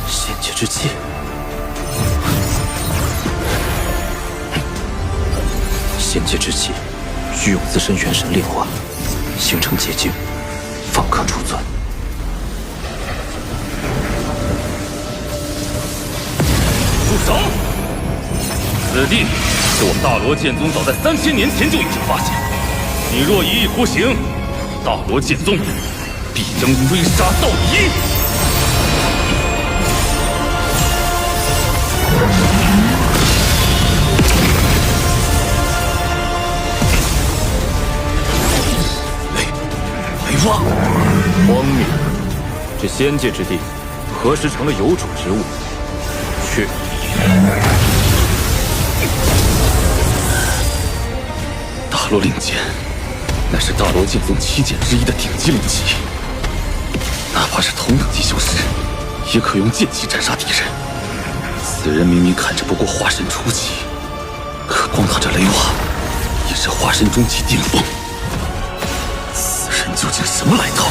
仙界之气。仙界之气，需用自身元神炼化，形成结晶，方可储存。住手！此地是我大罗剑宗早在3000年前就已经发现，你若一意孤行，大罗剑宗必将追杀到底！雷王，荒谬！这仙界之地，何时成了有主之物？去！大罗令剑，乃是大罗剑宗7剑之一的顶级灵器，哪怕是同等级修士，也可用剑气斩杀敌人。此人明明看着不过化神初期，可光他这雷瓦，也是化神中期顶峰。此人究竟什么来头？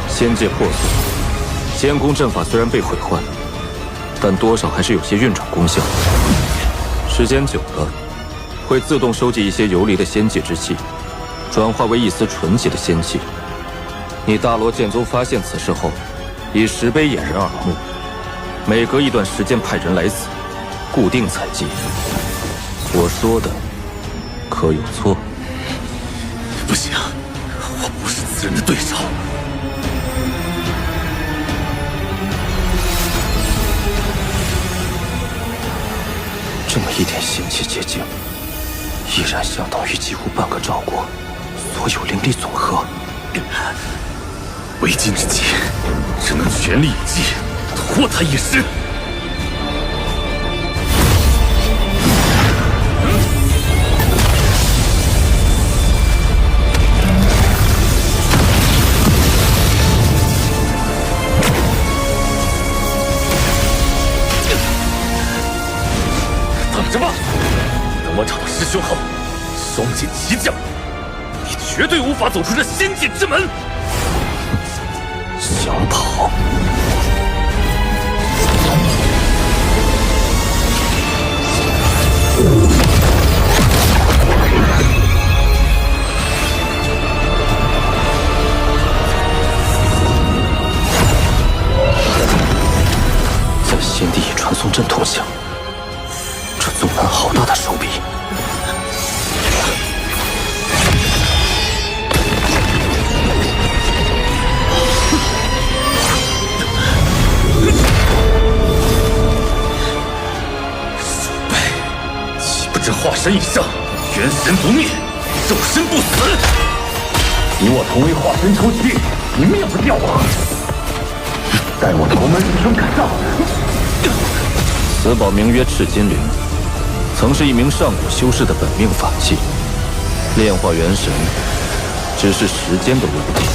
仙界破碎，仙宫阵法虽然被毁坏，但多少还是有些运转功效。时间久了，会自动收集一些游离的仙界之气，转化为一丝纯洁的仙气。你大罗剑宗发现此事后，以石碑掩人耳目，每隔一段时间派人来此，固定采集。我说的可有错？不行，我不是此人的对手。这么一点仙气结晶，依然相当于几乎半个赵国所有灵力总和。为今之计，只能全力以赴，拖他一时。我找到师兄后，双剑齐降，你绝对无法走出这仙界之门。想跑？在仙地以传送阵通向，这宗门好大的手笔！鼠辈，岂不知化神以上，元神不灭，肉身不死。你我同为化神初期，你灭不掉我。待我同门一声赶上。此宝名曰赤金灵，曾是一名上古修士的本命法器，炼化元神只是时间的问题。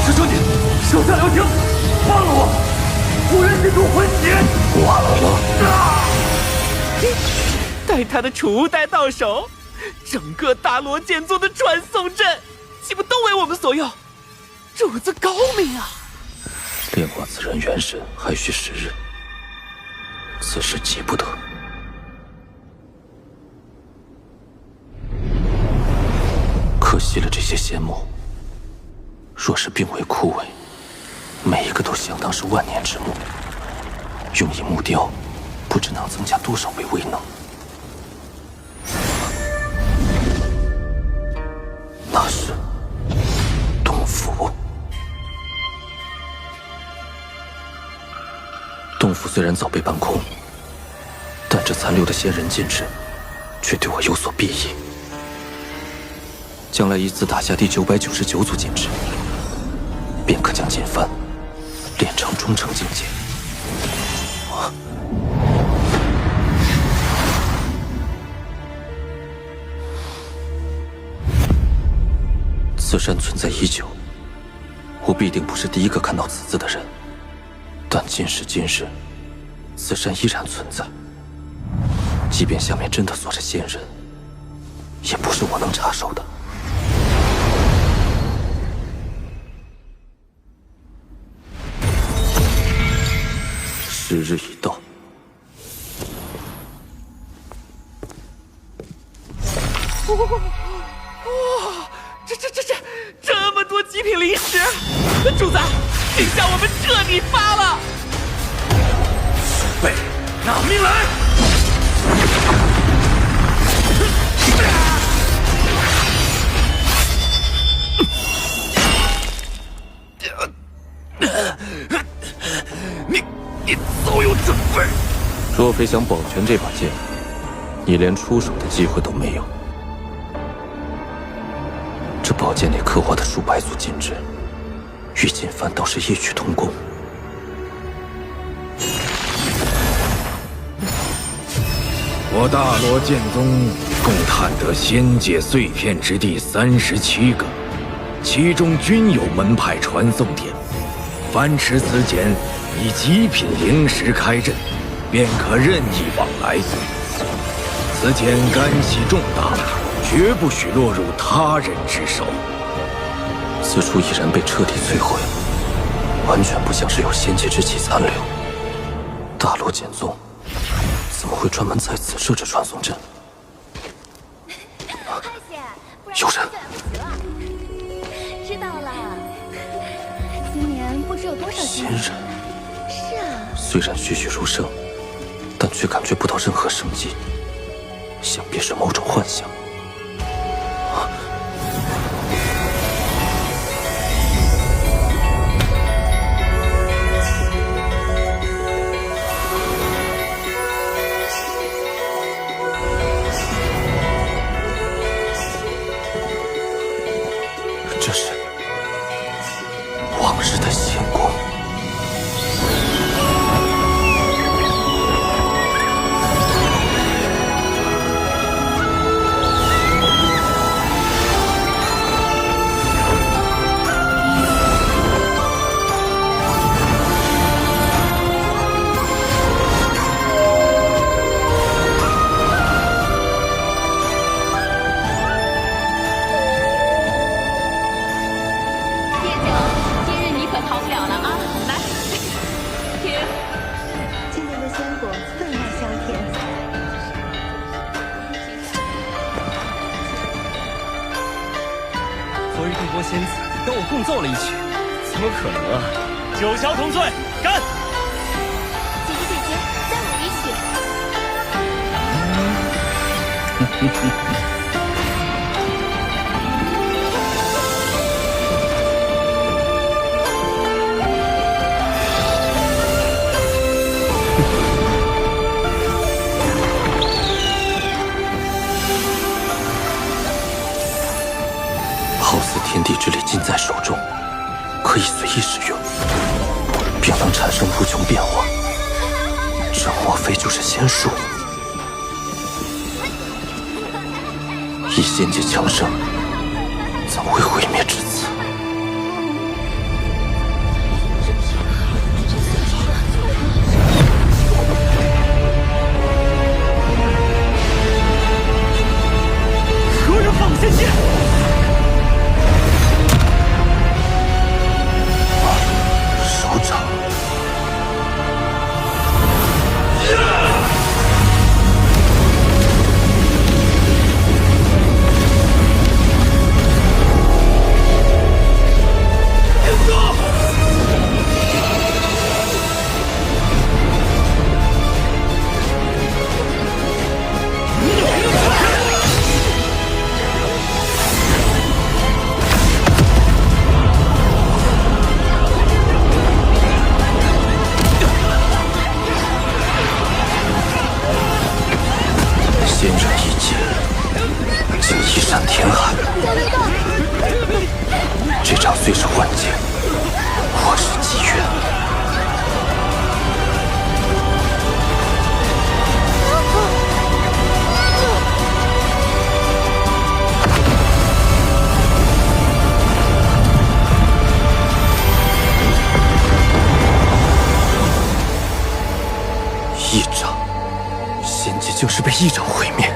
师兄，你手下留情，放了我！无人进入魂血。晚了。待他的储物袋到手，整个大罗剑宗的传送阵，岂不都为我们所用？主子高明啊！炼化此人元神还需时日，此事急不得。可惜了这些仙木，若是并未枯萎，每一个都相当是万年之木，用以木雕，不知能增加多少倍威能。那是洞府。洞府虽然早被搬空，但这残留的仙人禁制，却对我有所裨益。将来依次打下第999组禁制，便可将锦幡炼成中成境界。此山存在已久，我必定不是第一个看到此字的人。但今时今日，此山依然存在。即便下面真的锁着仙人，也不是我能插手的。时日已到。哇！这么多极品灵石，主子，这下我们彻底发了！鼠辈，拿命来！你早有准备。若非想保全这把剑，你连出手的机会都没有。这宝剑内刻画的数百组禁制，与锦幡倒是异曲同工。我大罗剑宗共探得仙界碎片之地37个，其中均有门派传送点。凡持此剑，以极品灵石开阵，便可任意往来。此剑干系重大，绝不许落入他人之手。此处已然被彻底摧毁，完全不像是有仙界之气残留。大罗剑宗怎么会专门在此设置传送阵？有人！知道了。今年不知有多少仙人。是啊。虽然栩栩如生，但却感觉不到任何生机，想必是某种幻象。这是往日的仙宫。多仙子跟我共奏了一曲，怎么可能啊！九霄同醉，干！姐姐，再舞一曲。好似天地之力尽在手中，可以随意使用，便能产生无穷变化。这莫非就是仙术？以仙界强盛，怎会毁灭至此？何人放仙剑？手掌。仙人一剑，竟一闪天海。这场虽是万劫，或是机缘。一掌，仙界竟是被一掌毁灭。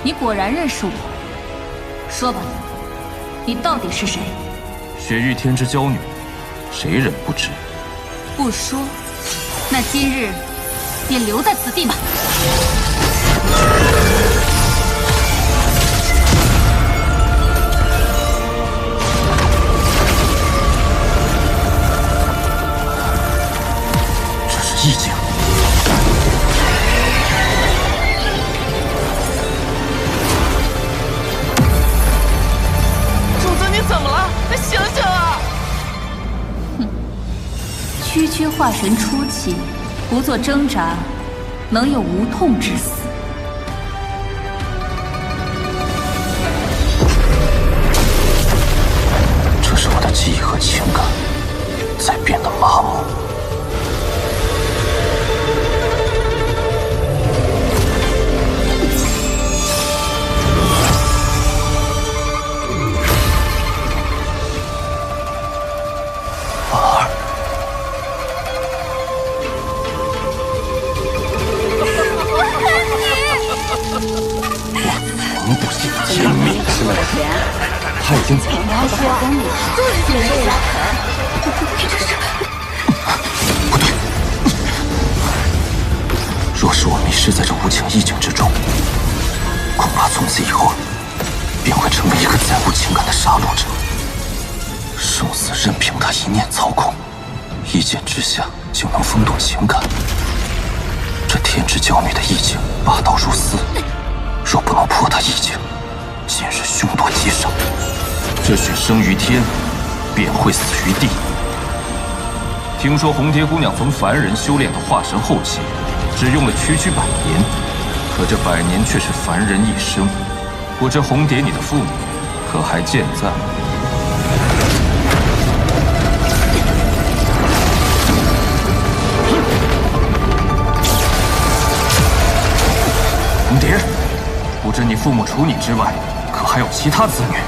你果然认识我，说吧，你到底是谁？雪域天之娇女，谁人不知？不说，那今日便留在此地吧。这是意境。怎么了？醒醒啊！区区化神初期，不做挣扎，能有无痛之死？这是我的记忆和情感在变得麻木。从不信天命，他已经走了。不对，若是我迷失在这无情意境之中，恐怕从此以后便会成为一个再无情感的杀戮者，生死任凭他一念操控，一剑之下就能风动情感。这天之娇女的意境霸道如斯。若不能破他意境，今日凶多吉少。这血生于天，便会死于地。听说红蝶姑娘从凡人修炼到化神后期，只用了区区100年，可这百年却是凡人一生。不知红蝶你的父母可还健在？红蝶，不知你父母除你之外，可还有其他子女？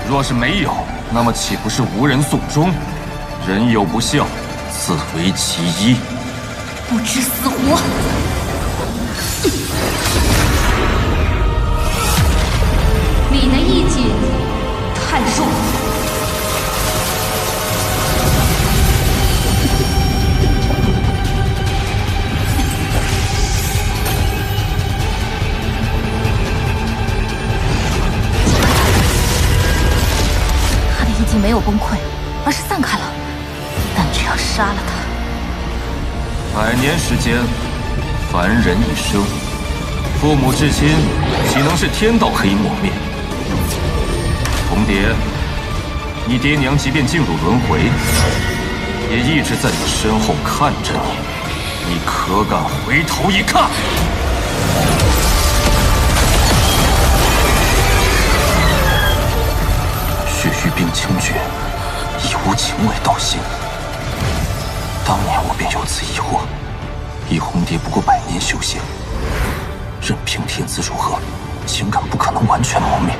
若是没有，那么岂不是无人送终？人有不孝，自为其一。不知死活！你的意境太弱。他的意境没有崩溃，而是散开了。但只要杀了他，100年时间，凡人一生，父母至亲岂能是天道可以抹灭？红蝶，你爹娘即便进入轮回，也一直在你身后看着你，你可敢回头一看？血与冰清绝，已无情味道心。当年我便有此疑惑，以红蝶不过100年修行，任凭天资如何，情感不可能完全磨灭。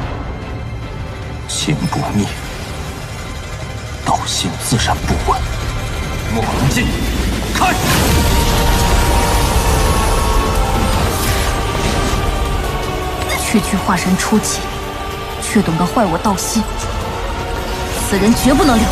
情不灭，道心自然不稳。莫能进，开！区区化神初期，却懂得坏我道心，此人绝不能留住。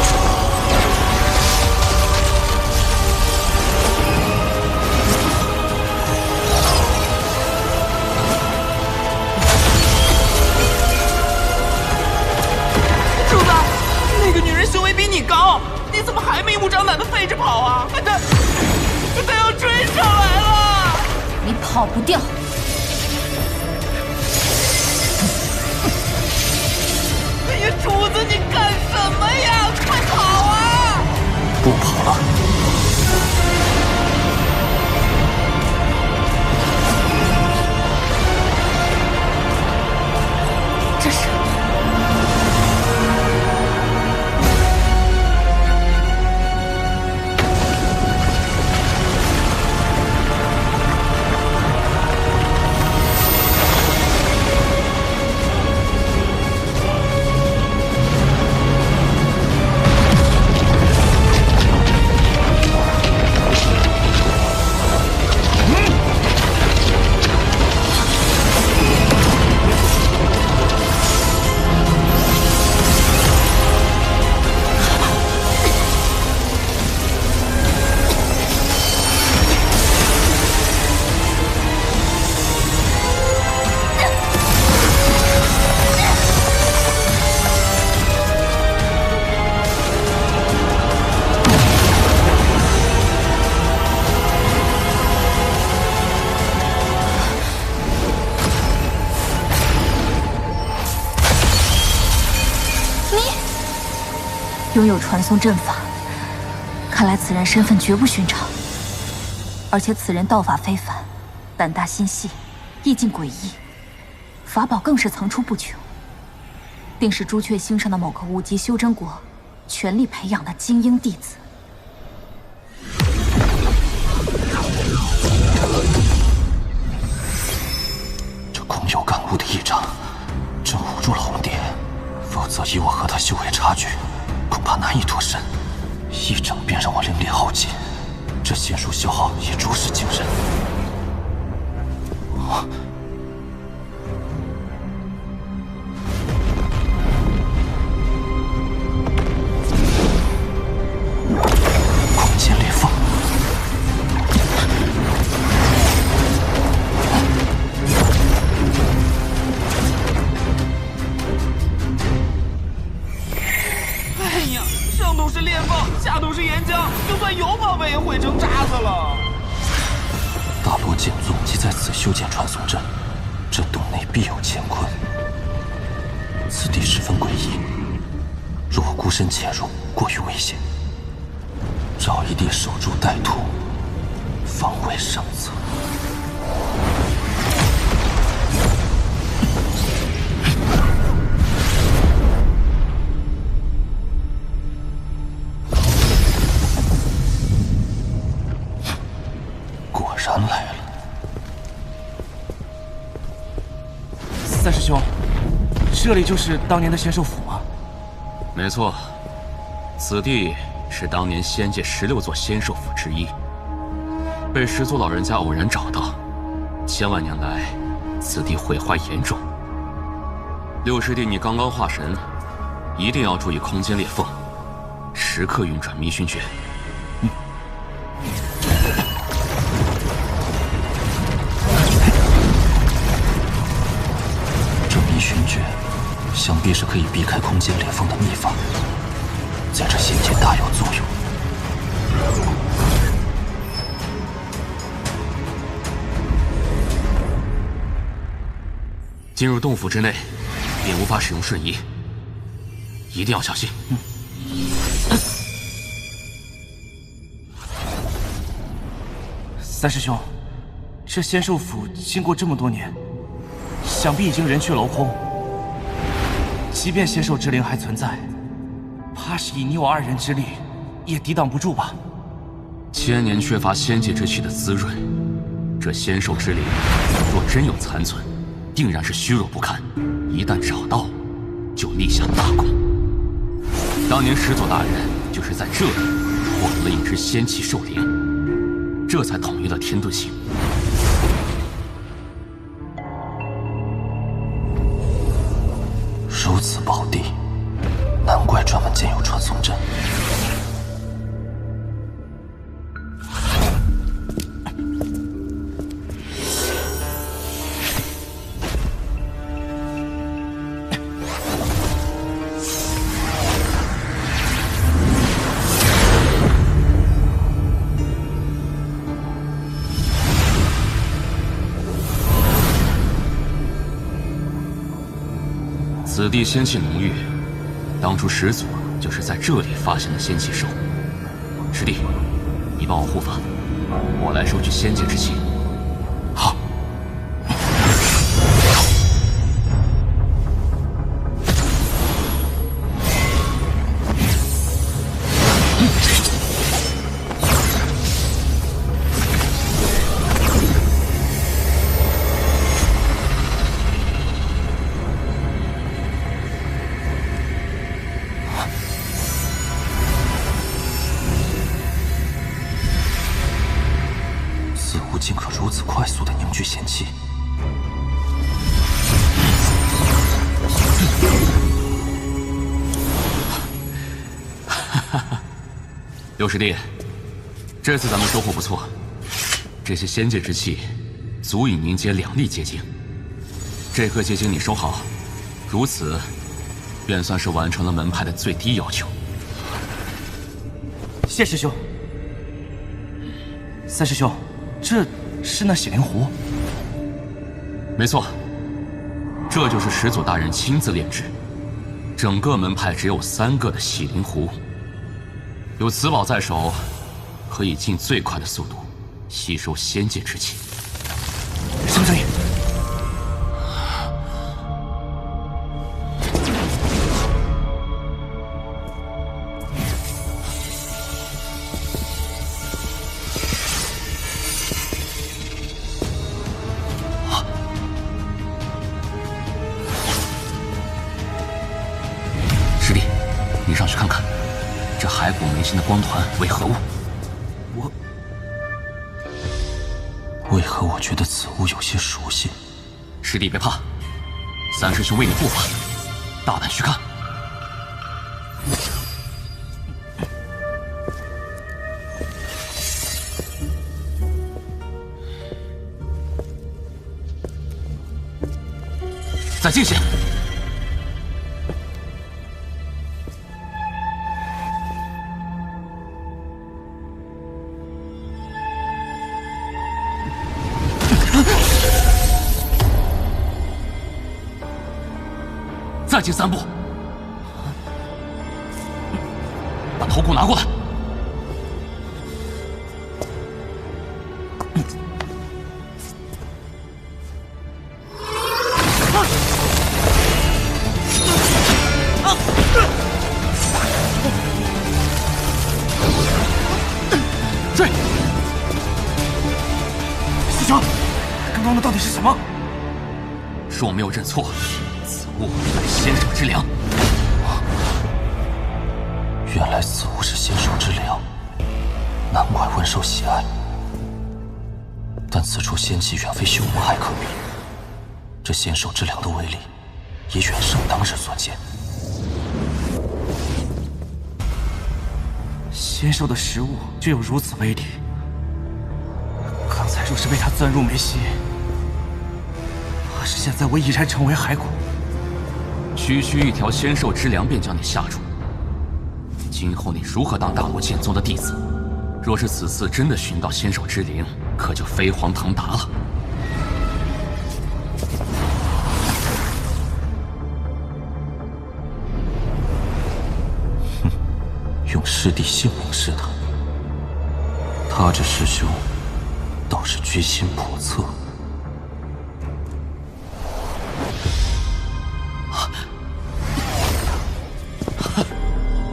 你怎么还明目张胆的飞着跑啊？他要追上来了！你跑不掉。哎呀，主子，你干什么呀？快跑啊！不跑了。这是。拥有传送阵法，看来此人身份绝不寻常。而且此人道法非凡，胆大心细，意境诡异，法宝更是层出不穷，定是朱雀星上的某个无极修真国全力培养的精英弟子。这空有感悟的一掌，真唬住了红蝶，否则以我和他修为差距，恐怕难以脱身。一掌便让我灵力耗尽，这仙术消耗也着实惊人。空间裂缝。哎呀，上头是裂缝，下头是岩浆，就算有宝贝也毁成渣子了。大罗剑宗即在此修建传送阵，这洞内必有乾坤。此地十分诡异，若我孤身潜入，过于危险。找一地守株待兔，方为上策。然来了。三师兄，这里就是当年的仙兽府吗？没错，此地是当年仙界16座仙兽府之一，被始祖老人家偶然找到。千万年来，此地毁坏严重。六师弟，你刚刚化神，一定要注意空间裂缝，时刻运转迷熏诀。这迷熏诀，想必是可以避开空间裂缝的秘法，在这仙界大有作用。进入洞府之内，便无法使用瞬移，一定要小心。三师兄，这仙兽府经过这么多年，想必已经人去楼空。即便仙兽之灵还存在，怕是以你我2人之力，也抵挡不住吧？千年缺乏仙界之气的滋润，这仙兽之灵若真有残存，定然是虚弱不堪。一旦找到，就立下大功。当年始祖大人就是在这里获得了一只仙气兽灵，这才统一了天遁星。如此宝地，难怪专门建有传送阵。此地仙气浓郁，当初始祖就是在这里发现了仙气兽。师弟，你帮我护法，我来收取仙界之气。好。竟可如此快速地凝聚仙气。六师弟，这次咱们收获不错，这些仙界之气足以凝结2粒结晶。这颗结晶你收好，如此便算是完成了门派的最低要求。谢师兄。三师兄，这是那洗灵壶？没错，这就是始祖大人亲自炼制。整个门派只有3个的洗灵壶，有此宝在手，可以尽最快的速度吸收仙界之气。什么声音？师弟，你上去看看，这骸骨眉心的光团为何物？为何我觉得此物有些熟悉？师弟别怕，三师兄为你护法，大胆去看。再近些。再进3步，把头骨拿过来。追！师兄，刚刚的到底是什么？若没有认错，此物乃仙兽之粮。原来此物是仙兽之粮，难怪温受喜爱。但此处仙气远非朽木还可比，这仙兽之粮的威力也远胜当日所见。仙兽的食物就有如此威力，刚才若是被他钻入眉心，怕是现在我已然成为骸骨。区区一条仙兽之粮便将你吓住，今后你如何当大罗剑宗的弟子？若是此次真的寻到仙兽之灵，可就飞黄腾达了。哼，用师弟性命试他，他这师兄倒是居心叵测。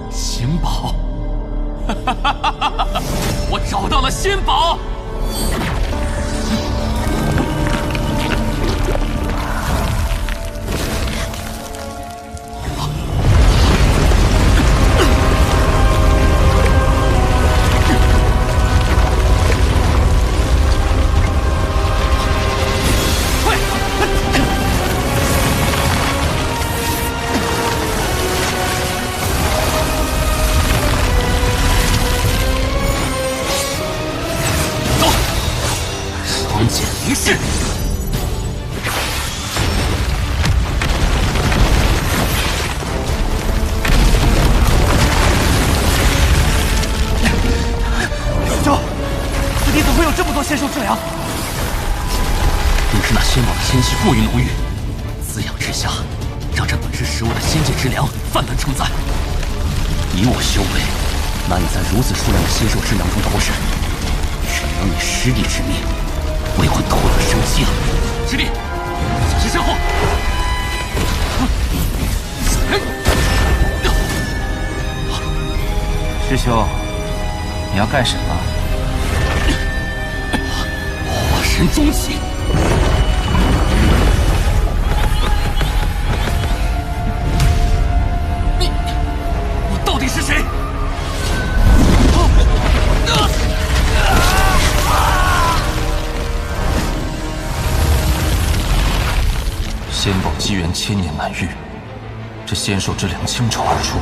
仙宝！我找到了仙宝！离世。师兄，此地怎么会有这么多仙兽之粮？定是那仙宝的仙气过于浓郁，滋养之下，让这本是食物的仙界之粮泛滥成灾。以我修为，难以在如此数量的仙兽之粮中脱身，只能以师弟之命为我偷了生机了。师弟，小心身后！师兄，你要干什么？化神终起。你到底是谁？仙宝机缘千年难遇，这仙兽之粮倾巢而出。